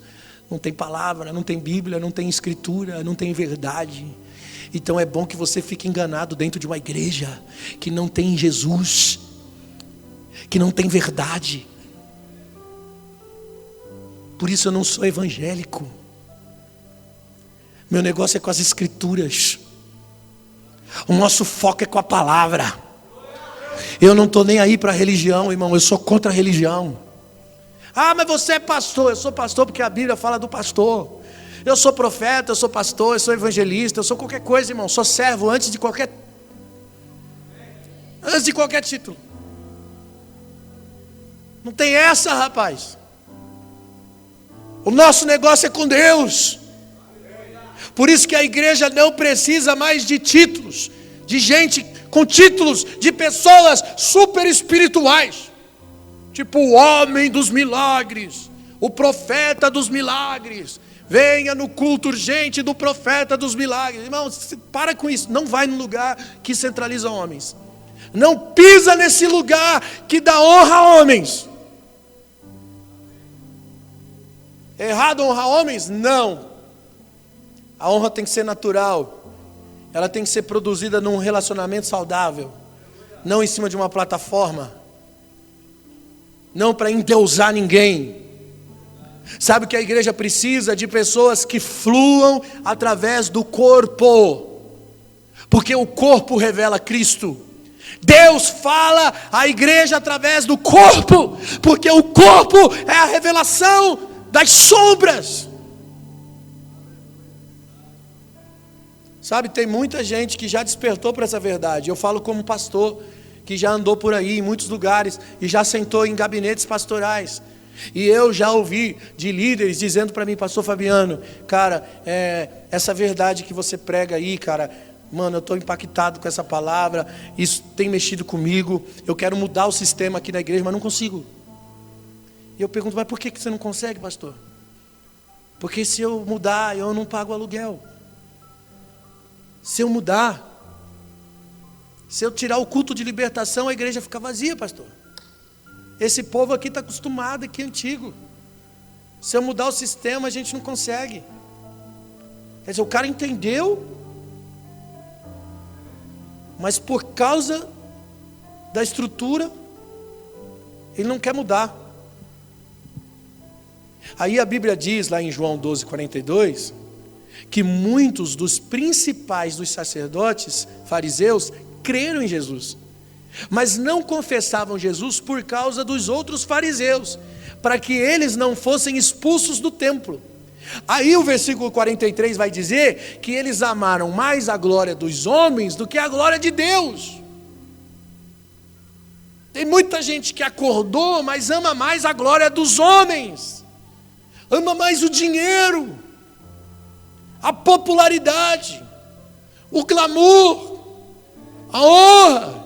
Não tem palavra, não tem Bíblia, não tem escritura, não tem verdade. Então é bom que você fique enganado dentro de uma igreja que não tem Jesus, que não tem verdade. Por isso eu não sou evangélico. Meu negócio é com as escrituras. O nosso foco é com a palavra. Eu não estou nem aí para a religião, irmão. Eu sou contra a religião. Ah, mas você é pastor. Eu sou pastor porque a Bíblia fala do pastor. Eu sou profeta, eu sou pastor, eu sou evangelista, eu sou qualquer coisa, irmão. Sou servo antes de qualquer título. Não tem essa, rapaz. O nosso negócio é com Deus. Por isso que a igreja não precisa mais de títulos, de gente com títulos, de pessoas super espirituais, tipo o homem dos milagres, o profeta dos milagres. Venha no culto urgente do profeta dos milagres. Irmão, para com isso. Não vai no lugar que centraliza homens. Não pisa nesse lugar que dá honra a homens. É errado honrar homens? Não. A honra tem que ser natural. Ela tem que ser produzida num relacionamento saudável. Não em cima de uma plataforma. Não para endeusar ninguém. Sabe o que a igreja precisa? De pessoas que fluam através do corpo. Porque o corpo revela Cristo. Deus fala à igreja através do corpo. Porque o corpo é a revelação das sombras. Sabe, tem muita gente que já despertou para essa verdade. Eu falo como pastor, que já andou por aí em muitos lugares e já sentou em gabinetes pastorais. E eu já ouvi de líderes dizendo para mim: pastor Fabiano, cara, essa verdade que você prega aí, cara, mano, eu estou impactado com essa palavra, isso tem mexido comigo, eu quero mudar o sistema aqui na igreja, mas não consigo. E eu pergunto: mas por que você não consegue, pastor? Porque se eu mudar, eu não pago aluguel. Se eu mudar, se eu tirar o culto de libertação, a igreja fica vazia, pastor. Esse povo aqui está acostumado, aqui é antigo. Se eu mudar o sistema, a gente não consegue. Quer dizer, o cara entendeu, mas por causa da estrutura, ele não quer mudar. Aí a Bíblia diz lá em João 12:42, que muitos dos principais dos sacerdotes fariseus creram em Jesus, mas não confessavam Jesus por causa dos outros fariseus, para que eles não fossem expulsos do templo. Aí o versículo 43 vai dizer que eles amaram mais a glória dos homens do que a glória de Deus. Tem muita gente que acordou, mas ama mais a glória dos homens, ama mais o dinheiro, a popularidade, o glamour, a honra.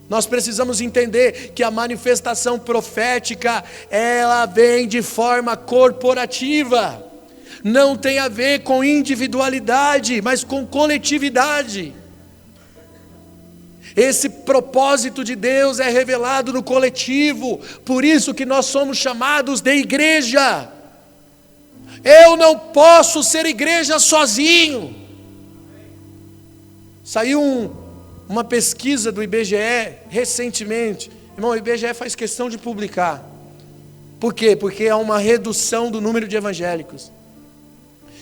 Nós precisamos entender que a manifestação profética, ela vem de forma corporativa. Não tem a ver com individualidade, mas com coletividade. Esse propósito de Deus é revelado no coletivo. Por isso que nós somos chamados de igreja. Eu não posso ser igreja sozinho. Saiu uma pesquisa do IBGE recentemente. Irmão, o IBGE faz questão de publicar. Por quê? Porque há uma redução do número de evangélicos.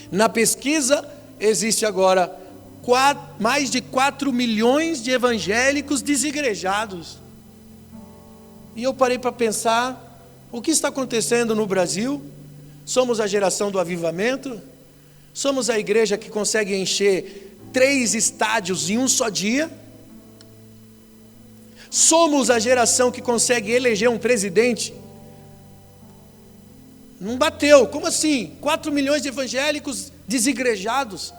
Na pesquisa, existe agora mais de 4 milhões de evangélicos desigrejados. E eu parei para pensar, o que está acontecendo no Brasil? Somos a geração do avivamento? Somos a igreja que consegue encher 3 estádios em um só dia? Somos a geração que consegue eleger um presidente? Não bateu, como assim? 4 milhões de evangélicos desigrejados.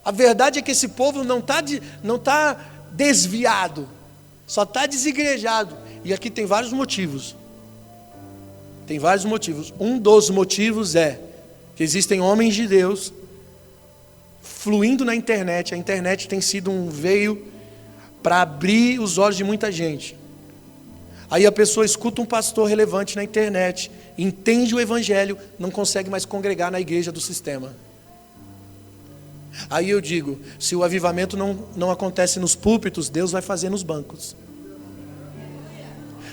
A verdade é que esse povo não está desviado, só está desigrejado. E aqui tem vários motivos. Tem vários motivos. Um dos motivos é que existem homens de Deus fluindo na internet. A internet tem sido um veio para abrir os olhos de muita gente. Aí a pessoa escuta um pastor relevante na internet, entende o evangelho, não consegue mais congregar na igreja do sistema. Aí eu digo, se o avivamento não acontece nos púlpitos, Deus vai fazer nos bancos.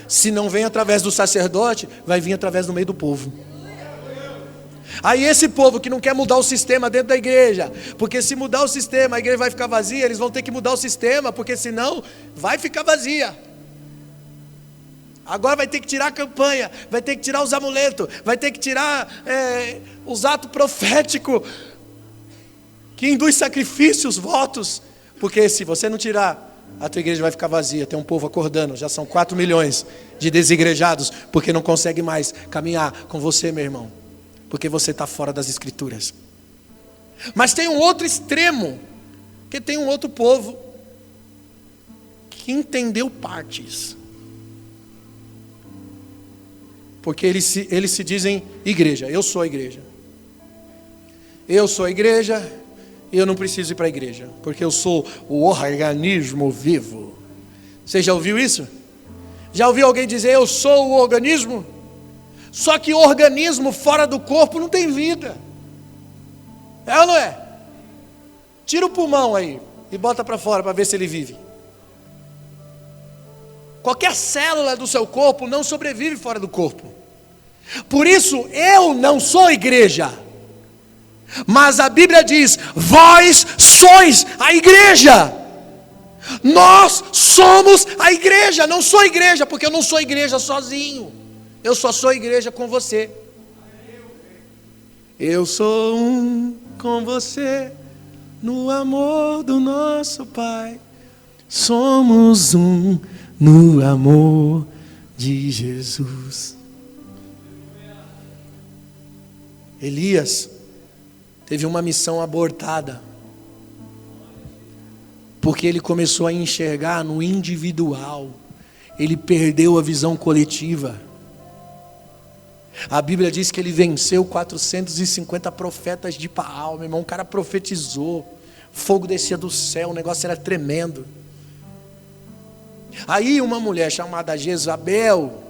Se não vem através do sacerdote, vai vir através do meio do povo. Aí esse povo que não quer mudar o sistema dentro da igreja, porque se mudar o sistema, a igreja vai ficar vazia, eles vão ter que mudar o sistema, porque senão vai ficar vazia. Agora vai ter que tirar a campanha, vai ter que tirar os amuletos, vai ter que tirar os atos proféticos, que induz sacrifícios, votos, porque se você não tirar, a tua igreja vai ficar vazia. Tem um povo acordando, já são 4 milhões de desigrejados, porque não consegue mais caminhar com você, meu irmão, porque você está fora das escrituras. Mas tem um outro extremo, que tem um outro povo, que entendeu partes, porque eles se dizem igreja. Eu sou a igreja, eu sou a igreja, e eu não preciso ir para a igreja, porque eu sou o organismo vivo. Você já ouviu isso? Já ouviu alguém dizer, eu sou o organismo? Só que o organismo fora do corpo não tem vida. É ou não é? Tira o pulmão aí e bota para fora para ver se ele vive. Qualquer célula do seu corpo não sobrevive fora do corpo. Por isso eu não sou igreja. Mas a Bíblia diz, vós sois a igreja. Nós somos a igreja. Não sou igreja, porque eu não sou igreja sozinho. Eu só sou igreja com você. Eu sou um com você no amor do nosso Pai. Somos um no amor de Jesus. Elias teve uma missão abortada, porque ele começou a enxergar no individual. Ele perdeu a visão coletiva. A Bíblia diz que ele venceu 450 profetas de Baal. Meu irmão, o cara profetizou, fogo descia do céu, o negócio era tremendo. Aí uma mulher chamada Jezabel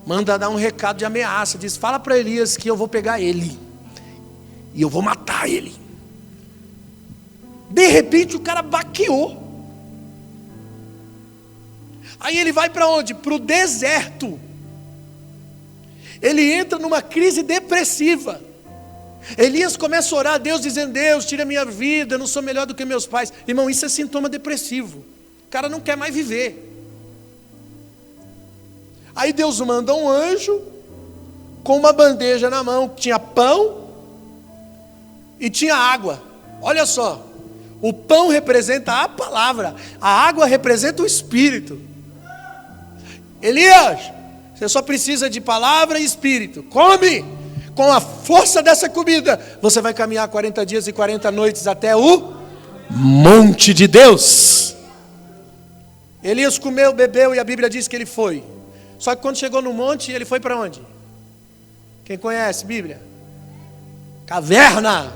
manda dar um recado de ameaça. Diz: fala para Elias que eu vou pegar ele e eu vou matar ele. De repente o cara baqueou. Aí ele vai para onde? Para o deserto. Ele entra numa crise depressiva. Elias começa a orar a Deus, dizendo: Deus, tira a minha vida, eu não sou melhor do que meus pais. Irmão, isso é sintoma depressivo. O cara não quer mais viver. Aí Deus manda um anjo com uma bandeja na mão, que tinha pão e tinha água. Olha só, o pão representa a palavra, a água representa o Espírito. Elias, você só precisa de palavra e Espírito. Come! Com a força dessa comida, você vai caminhar 40 dias e 40 noites até o monte de Deus. Elias comeu, bebeu, e a Bíblia diz que ele foi. Só que quando chegou no monte, ele foi para onde? Quem conhece Bíblia? Caverna.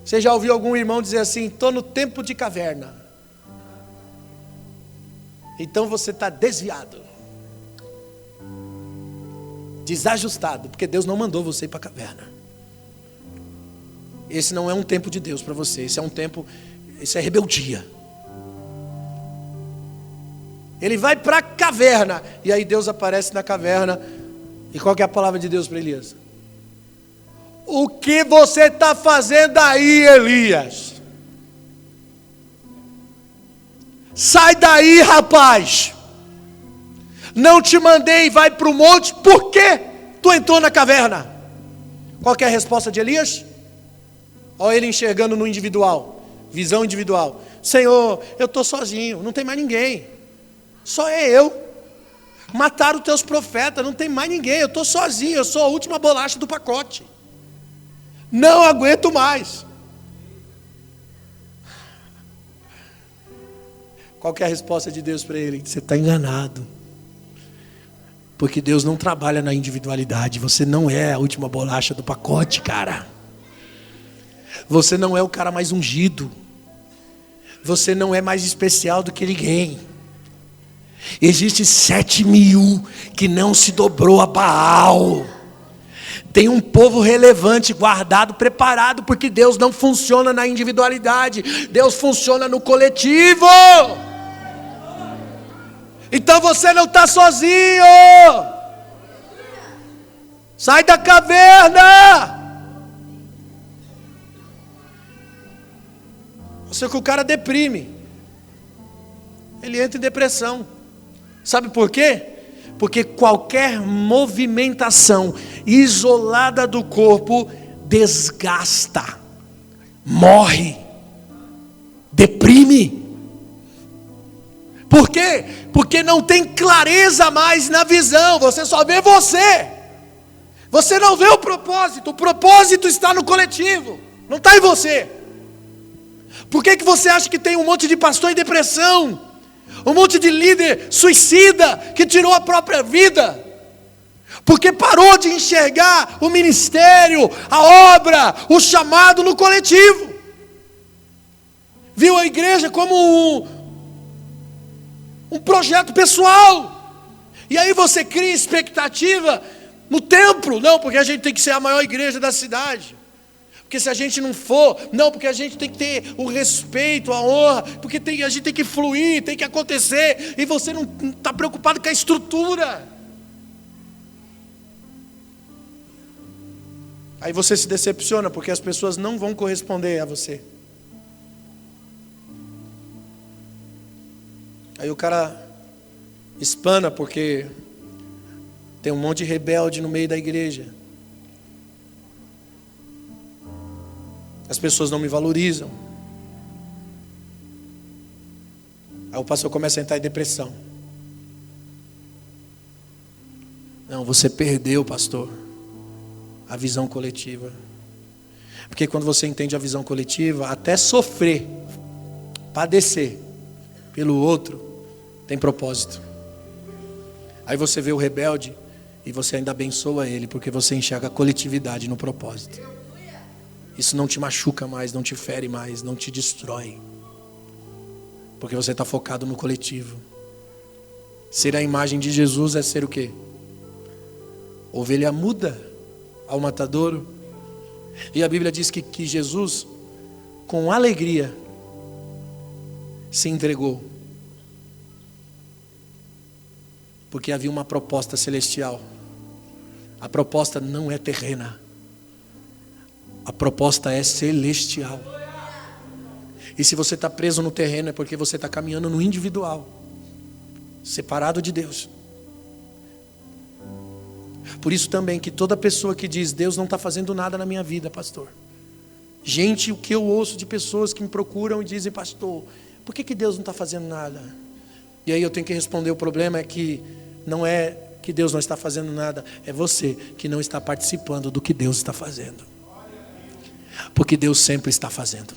Você já ouviu algum irmão dizer assim: estou no tempo de caverna? Então você está desviado, desajustado, porque Deus não mandou você ir para a caverna. Esse não é um tempo de Deus para você. Esse é um tempo, isso é rebeldia. Ele vai para a caverna, e aí Deus aparece na caverna. E qual que é a palavra de Deus para Elias? O que você está fazendo aí, Elias? Sai daí, rapaz. Não te mandei, vai para o monte, por que tu entrou na caverna? Qual que é a resposta de Elias? Olha ele enxergando no individual, visão individual. Senhor, eu estou sozinho, não tem mais ninguém. Só é eu. Mataram os teus profetas, não tem mais ninguém. Eu estou sozinho, eu sou a última bolacha do pacote. Não aguento mais. Qual que é a resposta de Deus para ele? Você está enganado. Porque Deus não trabalha na individualidade. Você não é a última bolacha do pacote, cara. Você não é o cara mais ungido. Você não é mais especial do que ninguém. Existe 7.000 que não se dobrou a Baal. Tem um povo relevante, guardado, preparado, porque Deus não funciona na individualidade. Deus funciona no coletivo. Então você não está sozinho. Sai da caverna. Só que o cara deprime. Ele entra em depressão. Sabe por quê? Porque qualquer movimentação isolada do corpo desgasta, morre, deprime. Por quê? Porque não tem clareza mais na visão. Você só vê você. Você não vê o propósito está no coletivo, não está em você. Por que você acha que tem um monte de pastor em depressão? Um monte de líder suicida que tirou a própria vida? Porque parou de enxergar o ministério, a obra, o chamado no coletivo. Viu a igreja como um projeto pessoal. E aí você cria expectativa no templo. Não, porque a gente tem que ser a maior igreja da cidade. Porque se a gente não for, não, porque a gente tem que ter o respeito, a honra, porque a gente tem que fluir, tem que acontecer, e você não está preocupado com a estrutura. Aí você se decepciona, porque as pessoas não vão corresponder a você. Aí o cara espana, porque tem um monte de rebelde no meio da igreja. As pessoas não me valorizam. Aí o pastor começa a entrar em depressão. Não, você perdeu, pastor, a visão coletiva. Porque quando você entende a visão coletiva, até sofrer, padecer pelo outro, tem propósito. Aí você vê o rebelde e você ainda abençoa ele, porque você enxerga a coletividade no propósito. Isso não te machuca mais, não te fere mais, não te destrói. Porque você está focado no coletivo. Ser a imagem de Jesus é ser o quê? Ovelha muda ao matadouro. E a Bíblia diz que Jesus, com alegria, se entregou. Porque havia uma proposta celestial. A proposta não é terrena. A proposta é celestial. E se você está preso no terreno é porque você está caminhando no individual, separado de Deus. Por isso também que toda pessoa que diz, Deus não está fazendo nada na minha vida, pastor. Gente, o que eu ouço de pessoas que me procuram e dizem, pastor, por que Deus não está fazendo nada? E aí eu tenho que responder, o problema é que não é que Deus não está fazendo nada, é você que não está participando do que Deus está fazendo. Porque Deus sempre está fazendo.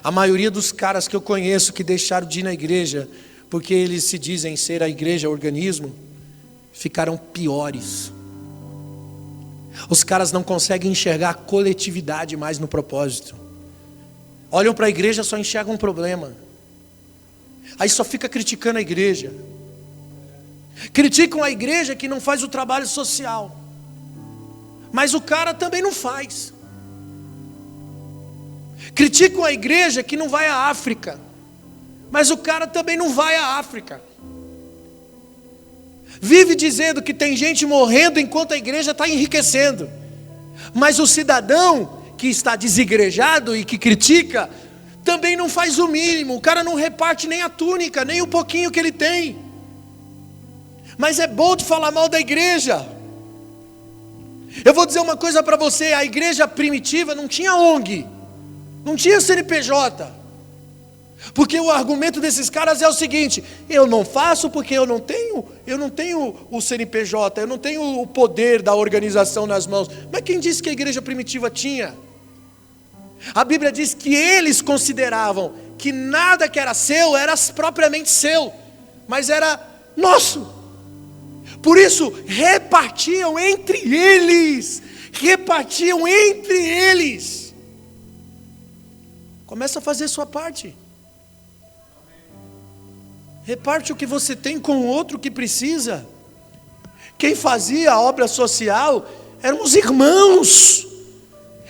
A maioria dos caras que eu conheço que deixaram de ir na igreja, porque eles se dizem ser a igreja, organismo, ficaram piores. Os caras não conseguem enxergar a coletividade mais no propósito. Olham para a igreja, só enxergam um problema. Aí só fica criticando a igreja. Criticam a igreja que não faz o trabalho social. Mas o cara também não faz. Criticam a igreja que não vai à África. Mas o cara também não vai à África. Vive dizendo que tem gente morrendo enquanto a igreja está enriquecendo. Mas o cidadão que está desigrejado e que critica, também não faz o mínimo. O cara não reparte nem a túnica, nem o pouquinho que ele tem. Mas é bom de falar mal da igreja. Eu vou dizer uma coisa para você, a igreja primitiva não tinha ONG, não tinha CNPJ. Porque o argumento desses caras é o seguinte, eu não faço porque eu não tenho o CNPJ, eu não tenho o poder da organização nas mãos. Mas quem disse que a igreja primitiva tinha? A Bíblia diz que eles consideravam que nada que era seu era propriamente seu, mas era nosso. Por isso, repartiam entre eles. Começa a fazer sua parte. Reparte o que você tem com o outro que precisa. Quem fazia a obra social eram os irmãos.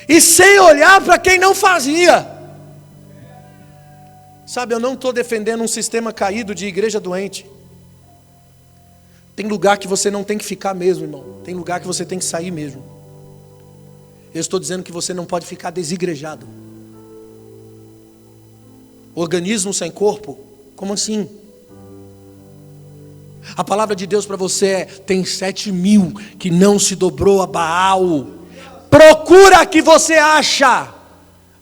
E sem olhar para quem não fazia. Sabe, eu não estou defendendo um sistema caído de igreja doente. Tem lugar que você não tem que ficar mesmo, irmão. Tem lugar que você tem que sair mesmo. Eu estou dizendo que você não pode ficar desigrejado. Organismo sem corpo? Como assim? A palavra de Deus para você é, tem 7.000 que não se dobrou a Baal. Procura que você acha,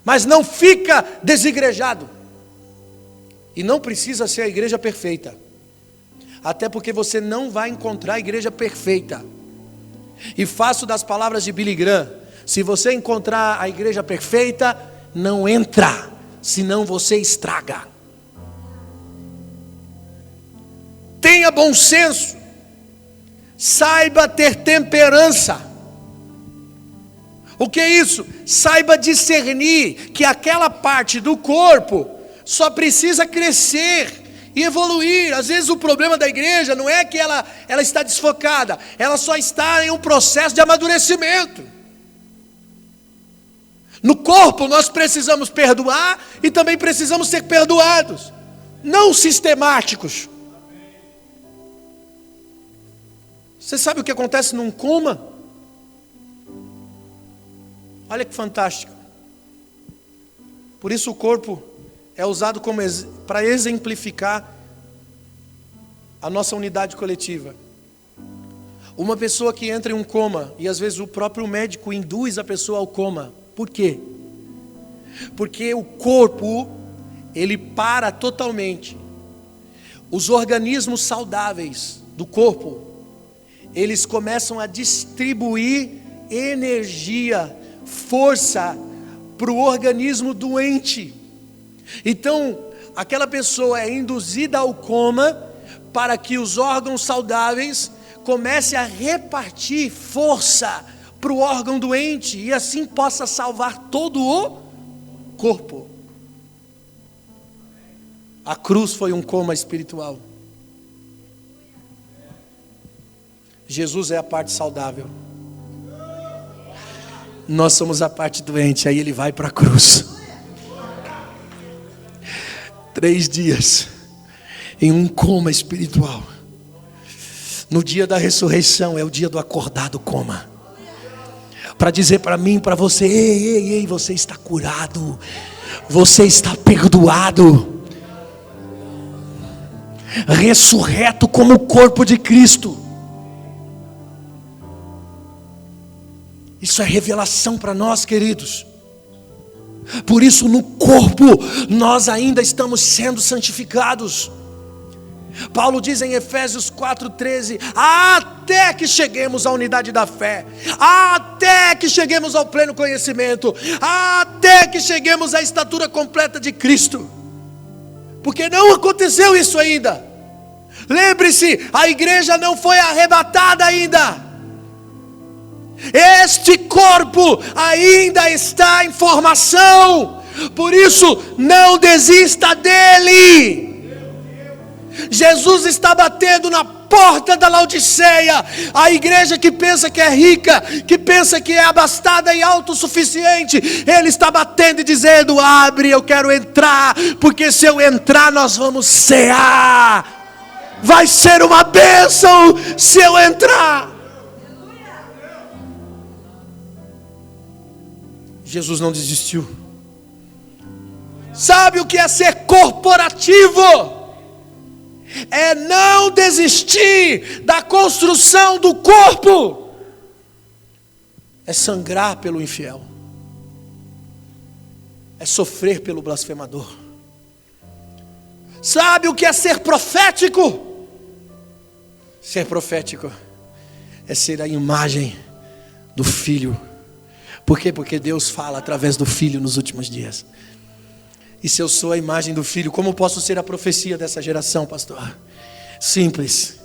mas não fica desigrejado. E não precisa ser a igreja perfeita. Até porque você não vai encontrar a igreja perfeita. E faço das palavras de Billy Graham, se você encontrar a igreja perfeita, não entra, senão você estraga. Tenha bom senso, saiba ter temperança. O que é isso? Saiba discernir que aquela parte do corpo só precisa crescer e evoluir. Às vezes o problema da igreja não é que ela está desfocada, ela só está em um processo de amadurecimento. No corpo nós precisamos perdoar e também precisamos ser perdoados, não sistemáticos. Você sabe o que acontece num coma? Olha que fantástico. Por isso o corpo é usado para exemplificar a nossa unidade coletiva. Uma pessoa que entra em um coma, e às vezes o próprio médico induz a pessoa ao coma. Por quê? Porque o corpo, ele para totalmente. Os organismos saudáveis do corpo, eles começam a distribuir energia, força para o organismo doente. Então, aquela pessoa é induzida ao coma para que os órgãos saudáveis comecem a repartir força para o órgão doente e assim possa salvar todo o corpo. A cruz foi um coma espiritual. Jesus é a parte saudável. Nós somos a parte doente, aí ele vai para a cruz. 3 dias em um coma espiritual. No dia da ressurreição é o dia do acordado coma. Para dizer para mim, para você, ei, você está curado. Você está perdoado. Ressurreto como o corpo de Cristo. Isso é revelação para nós, queridos. Por isso no corpo nós ainda estamos sendo santificados. Paulo diz em Efésios 4,13: até que cheguemos à unidade da fé, até que cheguemos ao pleno conhecimento, até que cheguemos à estatura completa de Cristo. Porque não aconteceu isso ainda. Lembre-se, a igreja não foi arrebatada ainda. Este corpo ainda está em formação. Por isso, não desista dele. Jesus está batendo na porta da Laodiceia. A igreja que pensa que é rica, que pensa que é abastada e autossuficiente, ele está batendo e dizendo: abre, eu quero entrar, porque se eu entrar nós vamos cear. Vai ser uma bênção se eu entrar. Jesus não desistiu. Sabe o que é ser corporativo? É não desistir da construção do corpo. É sangrar pelo infiel. É sofrer pelo blasfemador. Sabe o que é ser profético? Ser profético é ser a imagem do Filho. Por quê? Porque Deus fala através do Filho nos últimos dias. E se eu sou a imagem do Filho, como posso ser a profecia dessa geração, pastor? Simples.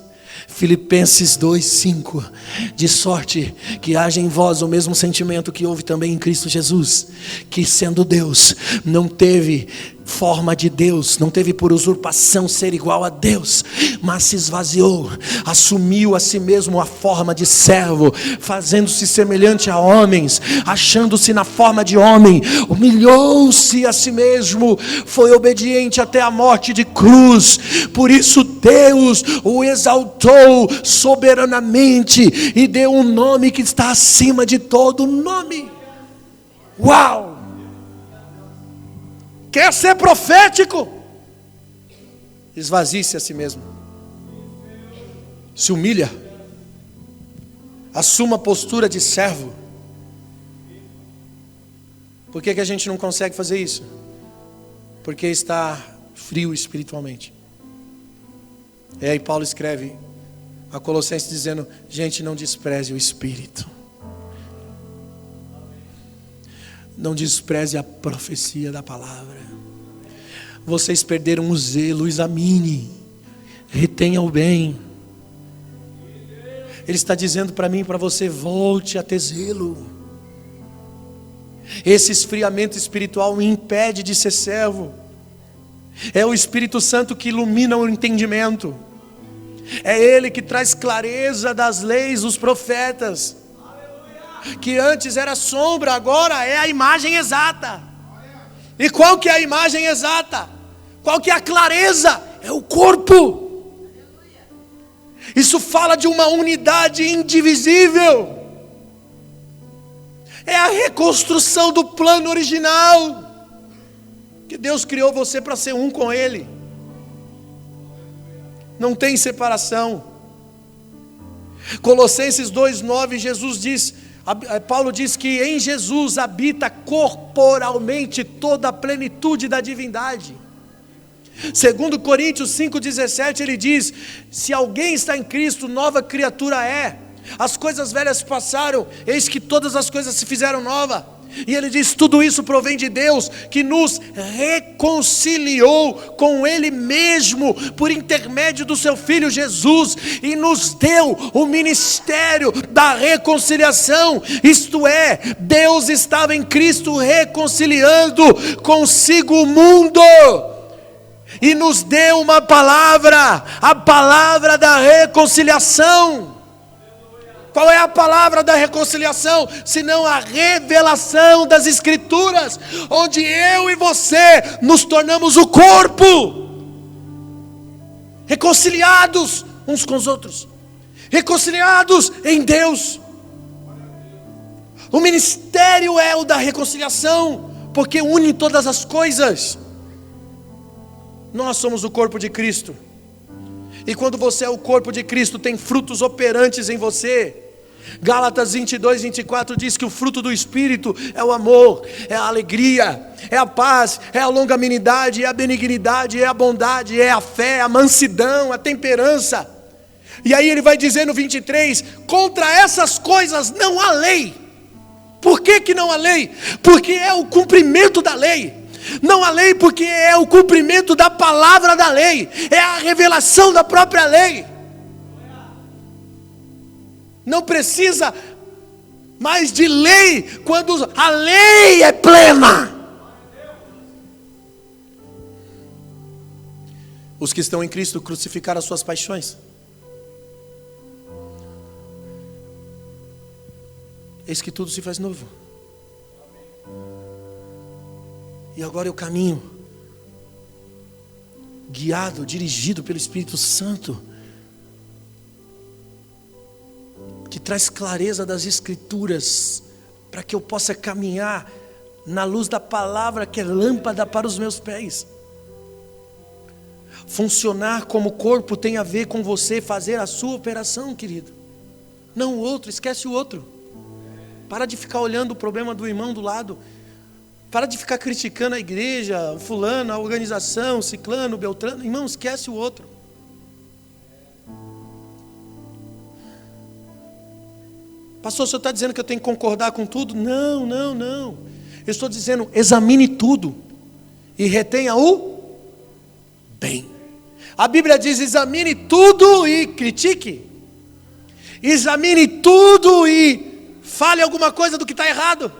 Filipenses 2:5: de sorte que haja em vós o mesmo sentimento que houve também em Cristo Jesus, que sendo Deus, não teve forma de Deus, não teve por usurpação ser igual a Deus, mas se esvaziou, assumiu a si mesmo a forma de servo, fazendo-se semelhante a homens, achando-se na forma de homem, humilhou-se a si mesmo, foi obediente até a morte de cruz. Por isso Deus o exaltou soberanamente e deu um nome que está acima de todo nome. Uau! Quer ser profético? Esvazie-se a si mesmo. Se humilha. Assuma a postura de servo. Por que a gente não consegue fazer isso? Porque está frio espiritualmente. E aí Paulo escreve a Colossenses dizendo: gente, não despreze o Espírito. Não despreze a profecia da palavra. Vocês perderam o zelo, examine, retenha o bem. Ele está dizendo para mim e para você: volte a ter zelo. Esse esfriamento espiritual me impede de ser servo. É o Espírito Santo que ilumina o entendimento. É Ele que traz clareza das leis dos profetas. Que antes era sombra, agora é a imagem exata. E qual que é a imagem exata? Qual que é a clareza? É o corpo. Isso fala de uma unidade indivisível. É a reconstrução do plano original. Que Deus criou você para ser um com Ele. Não tem separação. Colossenses 2:9, Paulo diz que em Jesus habita corporalmente toda a plenitude da divindade. Segundo Coríntios 5:17, ele diz: se alguém está em Cristo, nova criatura é. As coisas velhas passaram, eis que todas as coisas se fizeram novas. E ele diz: tudo isso provém de Deus, que nos reconciliou com Ele mesmo, por intermédio do seu Filho Jesus, e nos deu o ministério da reconciliação. Isto é, Deus estava em Cristo reconciliando consigo o mundo, e nos deu uma palavra, a palavra da reconciliação. Qual é a palavra da reconciliação? Senão a revelação das Escrituras, onde eu e você nos tornamos o corpo, reconciliados uns com os outros, reconciliados em Deus. O ministério é o da reconciliação, porque une todas as coisas. Nós somos o corpo de Cristo, e quando você é o corpo de Cristo, tem frutos operantes em você. Gálatas 22:24 diz que o fruto do Espírito é o amor, é a alegria, é a paz, é a longanimidade, é a benignidade, é a bondade, é a fé, a mansidão, a temperança. E aí ele vai dizer no 23, contra essas coisas não há lei. Por que não há lei? Porque é o cumprimento da lei. Não há lei porque é o cumprimento da palavra da lei, é a revelação da própria lei. Não precisa mais de lei, quando a lei é plena. Os que estão em Cristo crucificaram as suas paixões. Eis que tudo se faz novo. E agora eu caminho, guiado, dirigido pelo Espírito Santo, que traz clareza das Escrituras, para que eu possa caminhar na luz da palavra, que é lâmpada para os meus pés. Funcionar como corpo tem a ver com você fazer a sua operação, querido. Não o outro, esquece o outro. Para de ficar olhando o problema do irmão do lado. Para de ficar criticando a igreja, o fulano, a organização, o ciclano, o beltrano. Irmão, esquece o outro. Pastor, o senhor está dizendo que eu tenho que concordar com tudo? Não. Eu estou dizendo, examine tudo e retenha o bem. A Bíblia diz, examine tudo e critique. Examine tudo e fale alguma coisa do que está errado.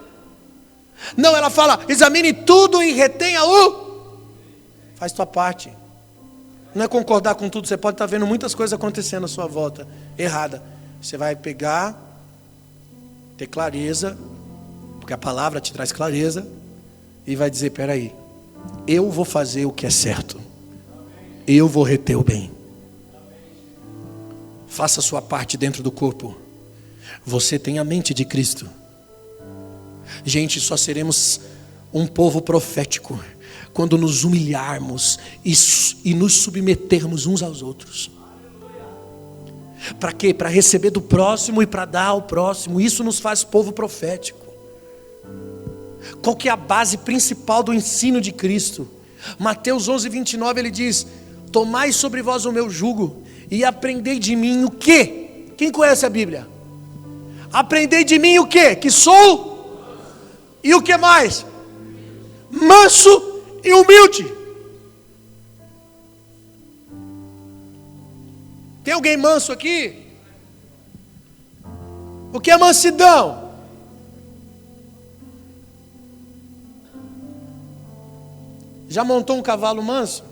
Não, ela fala, examine tudo e retenha o... Faz tua parte. Não é concordar com tudo, você pode estar vendo muitas coisas acontecendo à sua volta, errada. Você vai pegar, ter clareza, porque a palavra te traz clareza, e vai dizer, peraí, eu vou fazer o que é certo, eu vou reter o bem. Faça a sua parte dentro do corpo. Você tem a mente de Cristo. Gente, só seremos um povo profético quando nos humilharmos e nos submetermos uns aos outros. Para quê? Para receber do próximo e para dar ao próximo. Isso nos faz povo profético. Qual que é a base principal do ensino de Cristo? Mateus 11:29 ele diz, tomai sobre vós o meu jugo e aprendei de mim o quê? Quem conhece a Bíblia? Aprendei de mim o quê? Que sou... E o que mais? Manso e humilde. Tem alguém manso aqui? O que é mansidão? Já montou um cavalo manso?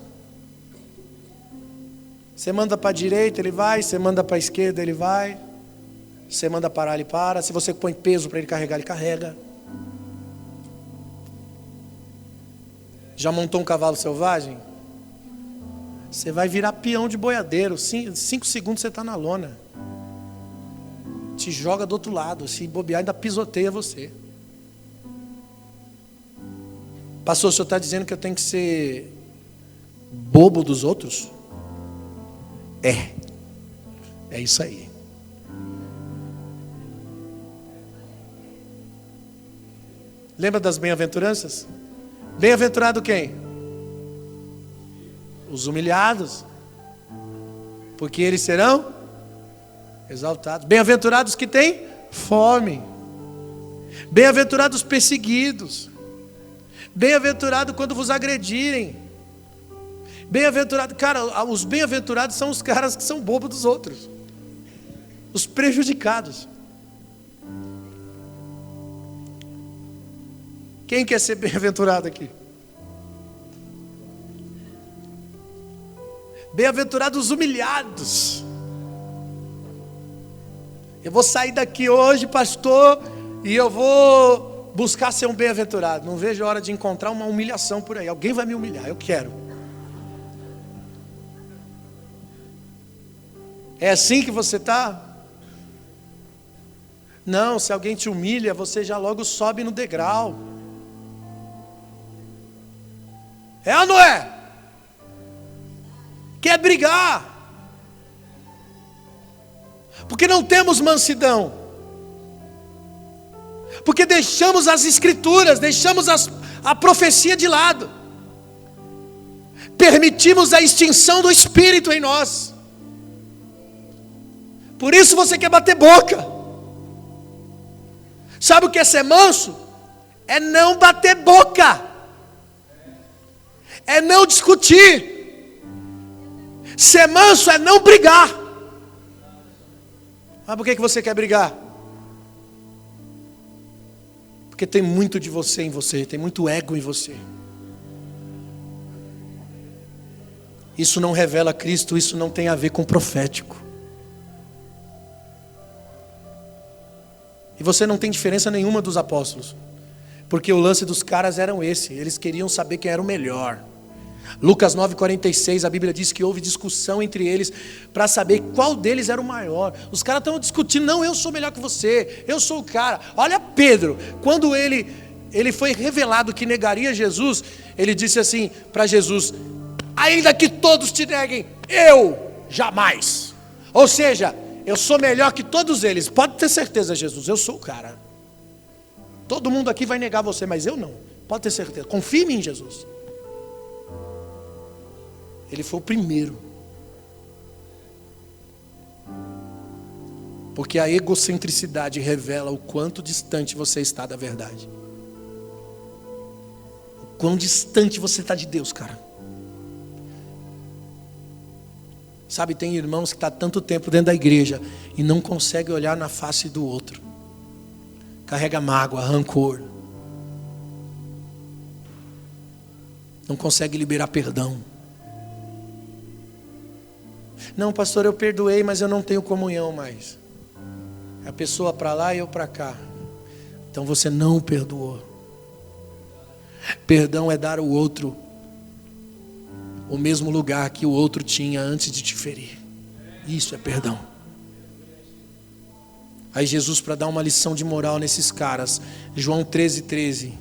Você manda para a direita, ele vai. Você manda para a esquerda, ele vai. Você manda parar, ele para. Se você põe peso para ele carregar, ele carrega. Já montou um cavalo selvagem? Você vai virar peão de boiadeiro. 5 segundos você está na lona. Te joga do outro lado. Se bobear, ainda pisoteia você. Pastor, o senhor está dizendo que eu tenho que ser bobo dos outros? É isso aí. Lembra das bem-aventuranças? Bem-aventurado quem? Os humilhados, porque eles serão exaltados. Bem-aventurados que têm fome. Bem-aventurados perseguidos. Bem-aventurado quando vos agredirem. Bem-aventurado, cara, os bem-aventurados são os caras que são bobos dos outros, os prejudicados. Quem quer ser bem-aventurado aqui? Bem-aventurados os humilhados. Eu vou sair daqui hoje, pastor, e eu vou buscar ser um bem-aventurado. Não vejo a hora de encontrar uma humilhação por aí. Alguém vai me humilhar, eu quero. É assim que você está? Não, se alguém te humilha, você já logo sobe no degrau. É ou não é? Quer brigar? Porque não temos mansidão. Porque deixamos as escrituras, deixamos a profecia de lado. Permitimos a extinção do Espírito em nós. Por isso você quer bater boca. Sabe o que é ser manso? É não bater boca. É não discutir. Ser manso é não brigar. Mas por que você quer brigar? Porque tem muito de você em você, tem muito ego em você. Isso não revela Cristo, isso não tem a ver com profético. E você não tem diferença nenhuma dos apóstolos, porque o lance dos caras eram esse, eles queriam saber quem era o melhor. Lucas 9,46, a Bíblia diz que houve discussão entre eles para saber qual deles era o maior. Os caras estão discutindo, não, eu sou melhor que você, eu sou o cara. Olha Pedro, quando ele foi revelado que negaria Jesus, ele disse assim para Jesus: ainda que todos te neguem, eu jamais. Ou seja, eu sou melhor que todos eles. Pode ter certeza, Jesus, eu sou o cara. Todo mundo aqui vai negar você, mas eu não. Pode ter certeza, confie em mim, Jesus. Ele foi o primeiro. Porque a egocentricidade revela o quanto distante você está da verdade. O quão distante você está de Deus, cara. Sabe, tem irmãos que estão há tanto tempo dentro da igreja e não consegue olhar na face do outro. Carrega mágoa, rancor. Não consegue liberar perdão. Não, pastor, eu perdoei, mas eu não tenho comunhão mais. A pessoa para lá e eu para cá. Então você não perdoou. Perdão é dar ao outro o mesmo lugar que o outro tinha antes de te ferir. Isso é perdão. Aí Jesus, para dar uma lição de moral nesses caras, João 13:13,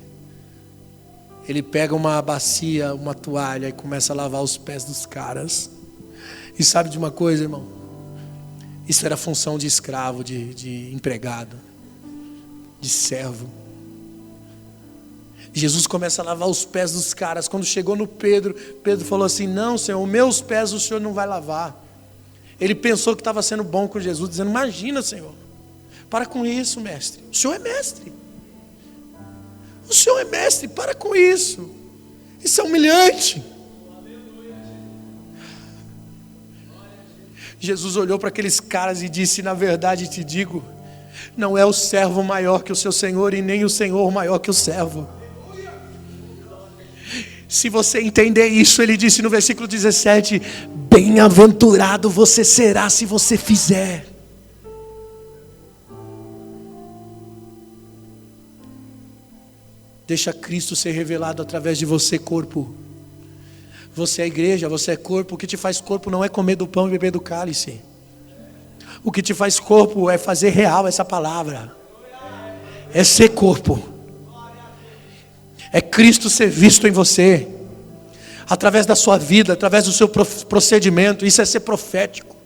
ele pega uma bacia, uma toalha e começa a lavar os pés dos caras. E sabe de uma coisa, irmão? Isso era função de escravo, de empregado, de servo. Jesus começa a lavar os pés dos caras. Quando chegou no Pedro, Pedro falou assim: não, Senhor, os meus pés o Senhor não vai lavar. Ele pensou que estava sendo bom com Jesus, dizendo: imagina, Senhor, para com isso, mestre. O Senhor é mestre. O Senhor é mestre, para com isso. Isso é humilhante. Jesus olhou para aqueles caras e disse: na verdade te digo, não é o servo maior que o seu senhor e nem o senhor maior que o servo. Se você entender isso, ele disse no versículo 17: bem-aventurado você será se você fizer. Deixa Cristo ser revelado através de você, corpo. Você é igreja, você é corpo. O que te faz corpo não é comer do pão e beber do cálice. O que te faz corpo é fazer real essa palavra. É ser corpo. É Cristo ser visto em você. Através da sua vida, através do seu procedimento. Isso é ser profético.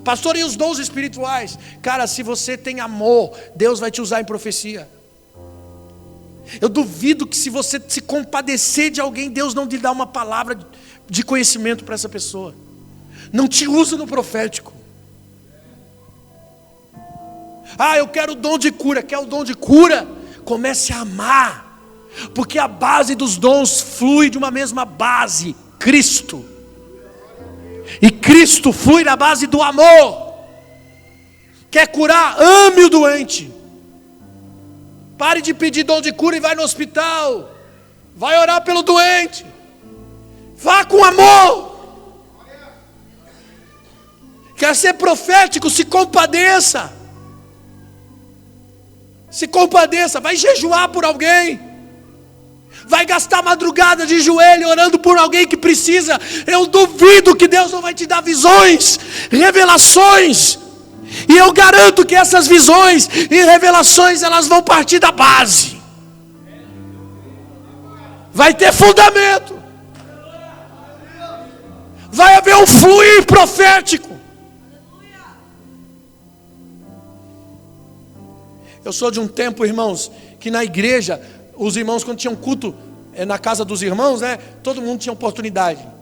Pastor, e os dons espirituais? Cara, se você tem amor, Deus vai te usar em profecia. Eu duvido que se você se compadecer de alguém, Deus não te dá uma palavra de conhecimento para essa pessoa. Não te usa no profético. Ah, eu quero o dom de cura. Quer o dom de cura? Comece a amar. Porque a base dos dons flui de uma mesma base, Cristo. E Cristo flui na base do amor. Quer curar? Ame o doente. Pare de pedir dom de cura e vai no hospital. Vai orar pelo doente. Vá com amor. Quer ser profético? Se compadeça. Se compadeça. Vai jejuar por alguém. Vai gastar madrugada de joelho orando por alguém que precisa. Eu duvido que Deus não vai te dar visões, revelações. E eu garanto que essas visões e revelações, elas vão partir da base. Vai ter fundamento. Vai haver um fluir profético. Eu sou de um tempo, irmãos, que na igreja, os irmãos quando tinham culto na casa dos irmãos, né, todo mundo tinha oportunidade.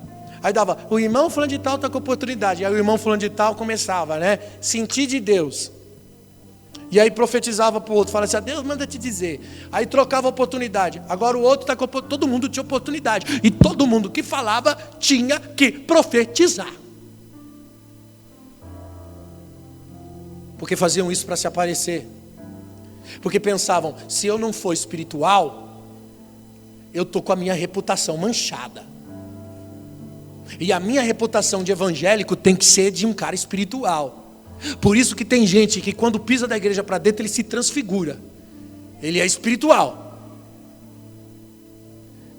Aí dava, o irmão fulano de tal está com oportunidade. Aí o irmão fulano de tal começava, né? Sentir de Deus. E aí profetizava para o outro, falava assim, Deus manda te dizer. Aí trocava a oportunidade. Agora o outro está com oportunidade. Todo mundo tinha oportunidade. E todo mundo que falava tinha que profetizar. Porque faziam isso para se aparecer. Porque pensavam, se eu não for espiritual, eu estou com a minha reputação manchada. E a minha reputação de evangélico tem que ser de um cara espiritual. Por isso que tem gente que quando pisa da igreja para dentro, ele se transfigura. Ele é espiritual.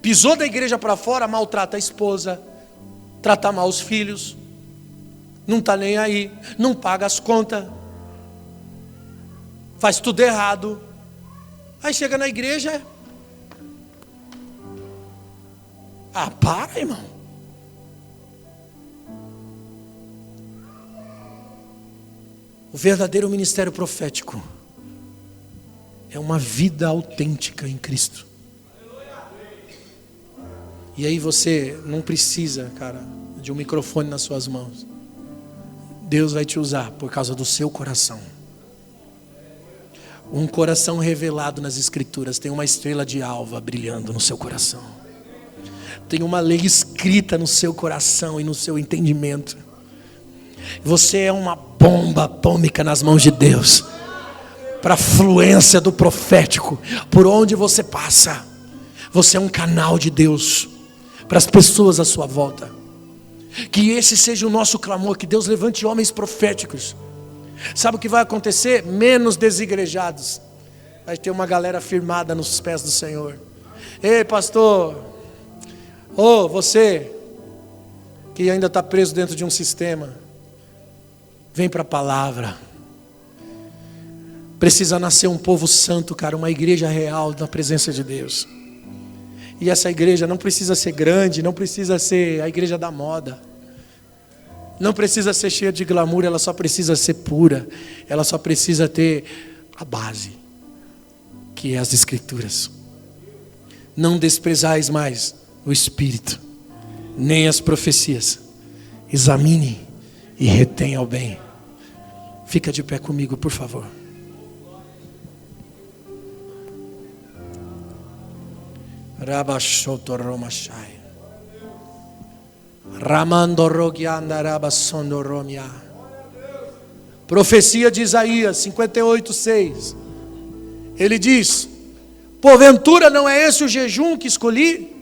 Pisou da igreja para fora, maltrata a esposa, trata mal os filhos, não está nem aí, não paga as contas, faz tudo errado. Aí chega na igreja, para, irmão. O verdadeiro ministério profético é uma vida autêntica em Cristo. E aí você não precisa, cara, de um microfone nas suas mãos. Deus vai te usar por causa do seu coração. Um coração revelado nas Escrituras tem uma estrela de alva brilhando no seu coração. Tem uma lei escrita no seu coração e no seu entendimento. Você é uma bomba atômica nas mãos de Deus, para a fluência do profético, por onde você passa. Você é um canal de Deus, para as pessoas à sua volta. Que esse seja o nosso clamor, que Deus levante homens proféticos. Sabe o que vai acontecer? Menos desigrejados. Vai ter uma galera firmada nos pés do Senhor. Ei, pastor, você que ainda está preso dentro de um sistema, vem para a palavra. Precisa nascer um povo santo, cara, uma igreja real na presença de Deus. E essa igreja não precisa ser grande, não precisa ser a igreja da moda, não precisa ser cheia de glamour, ela só precisa ser pura, ela só precisa ter a base, que é as Escrituras. Não desprezais mais o Espírito, nem as profecias. Examine e retenha o bem. Fica de pé comigo, por favor. Rabashotoromashai. Ramandorogiandarabasondoromia. Profecia de Isaías 58:6. Ele diz: porventura não é esse o jejum que escolhi?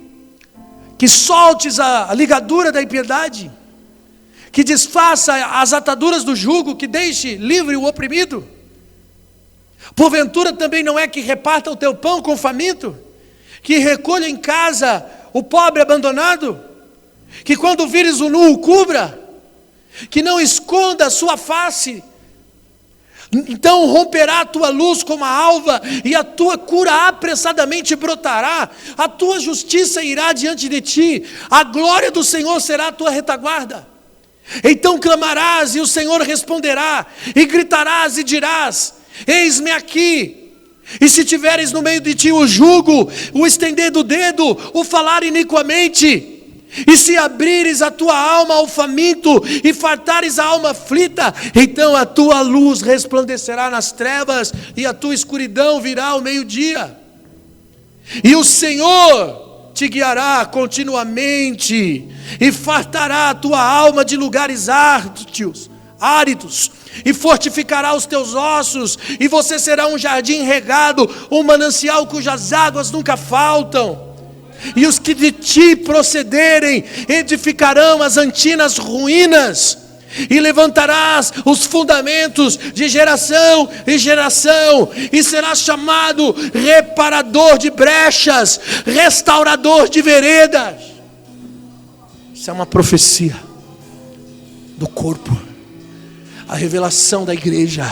Que soltes a ligadura da impiedade, que desfaça as ataduras do jugo, que deixe livre o oprimido? Porventura também não é que reparta o teu pão com o faminto, que recolha em casa o pobre abandonado, que quando vires o nu o cubra, que não esconda a sua face? Então romperá a tua luz como a alva, e a tua cura apressadamente brotará, a tua justiça irá diante de ti, a glória do Senhor será a tua retaguarda. Então clamarás e o Senhor responderá, e gritarás e dirás: eis-me aqui. E se tiveres no meio de ti o jugo, o estender do dedo, o falar iniquamente, e se abrires a tua alma ao faminto, e fartares a alma aflita, então a tua luz resplandecerá nas trevas, e a tua escuridão virá ao meio-dia. E o Senhor te guiará continuamente, e fartará a tua alma de lugares áridos, e fortificará os teus ossos, e você será um jardim regado, um manancial cujas águas nunca faltam. E os que de ti procederem edificarão as antigas ruínas, e levantarás os fundamentos de geração em geração, e serás chamado reparador de brechas, restaurador de veredas. Isso é uma profecia do corpo, a revelação da igreja.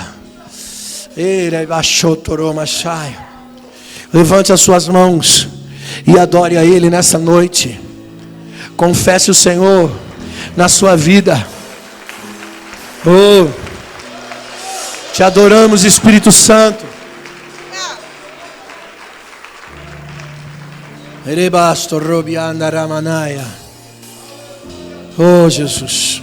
Levante as suas mãos e adore a Ele nessa noite. Confesse o Senhor na sua vida. Oh, te adoramos, Espírito Santo. Oh, Jesus.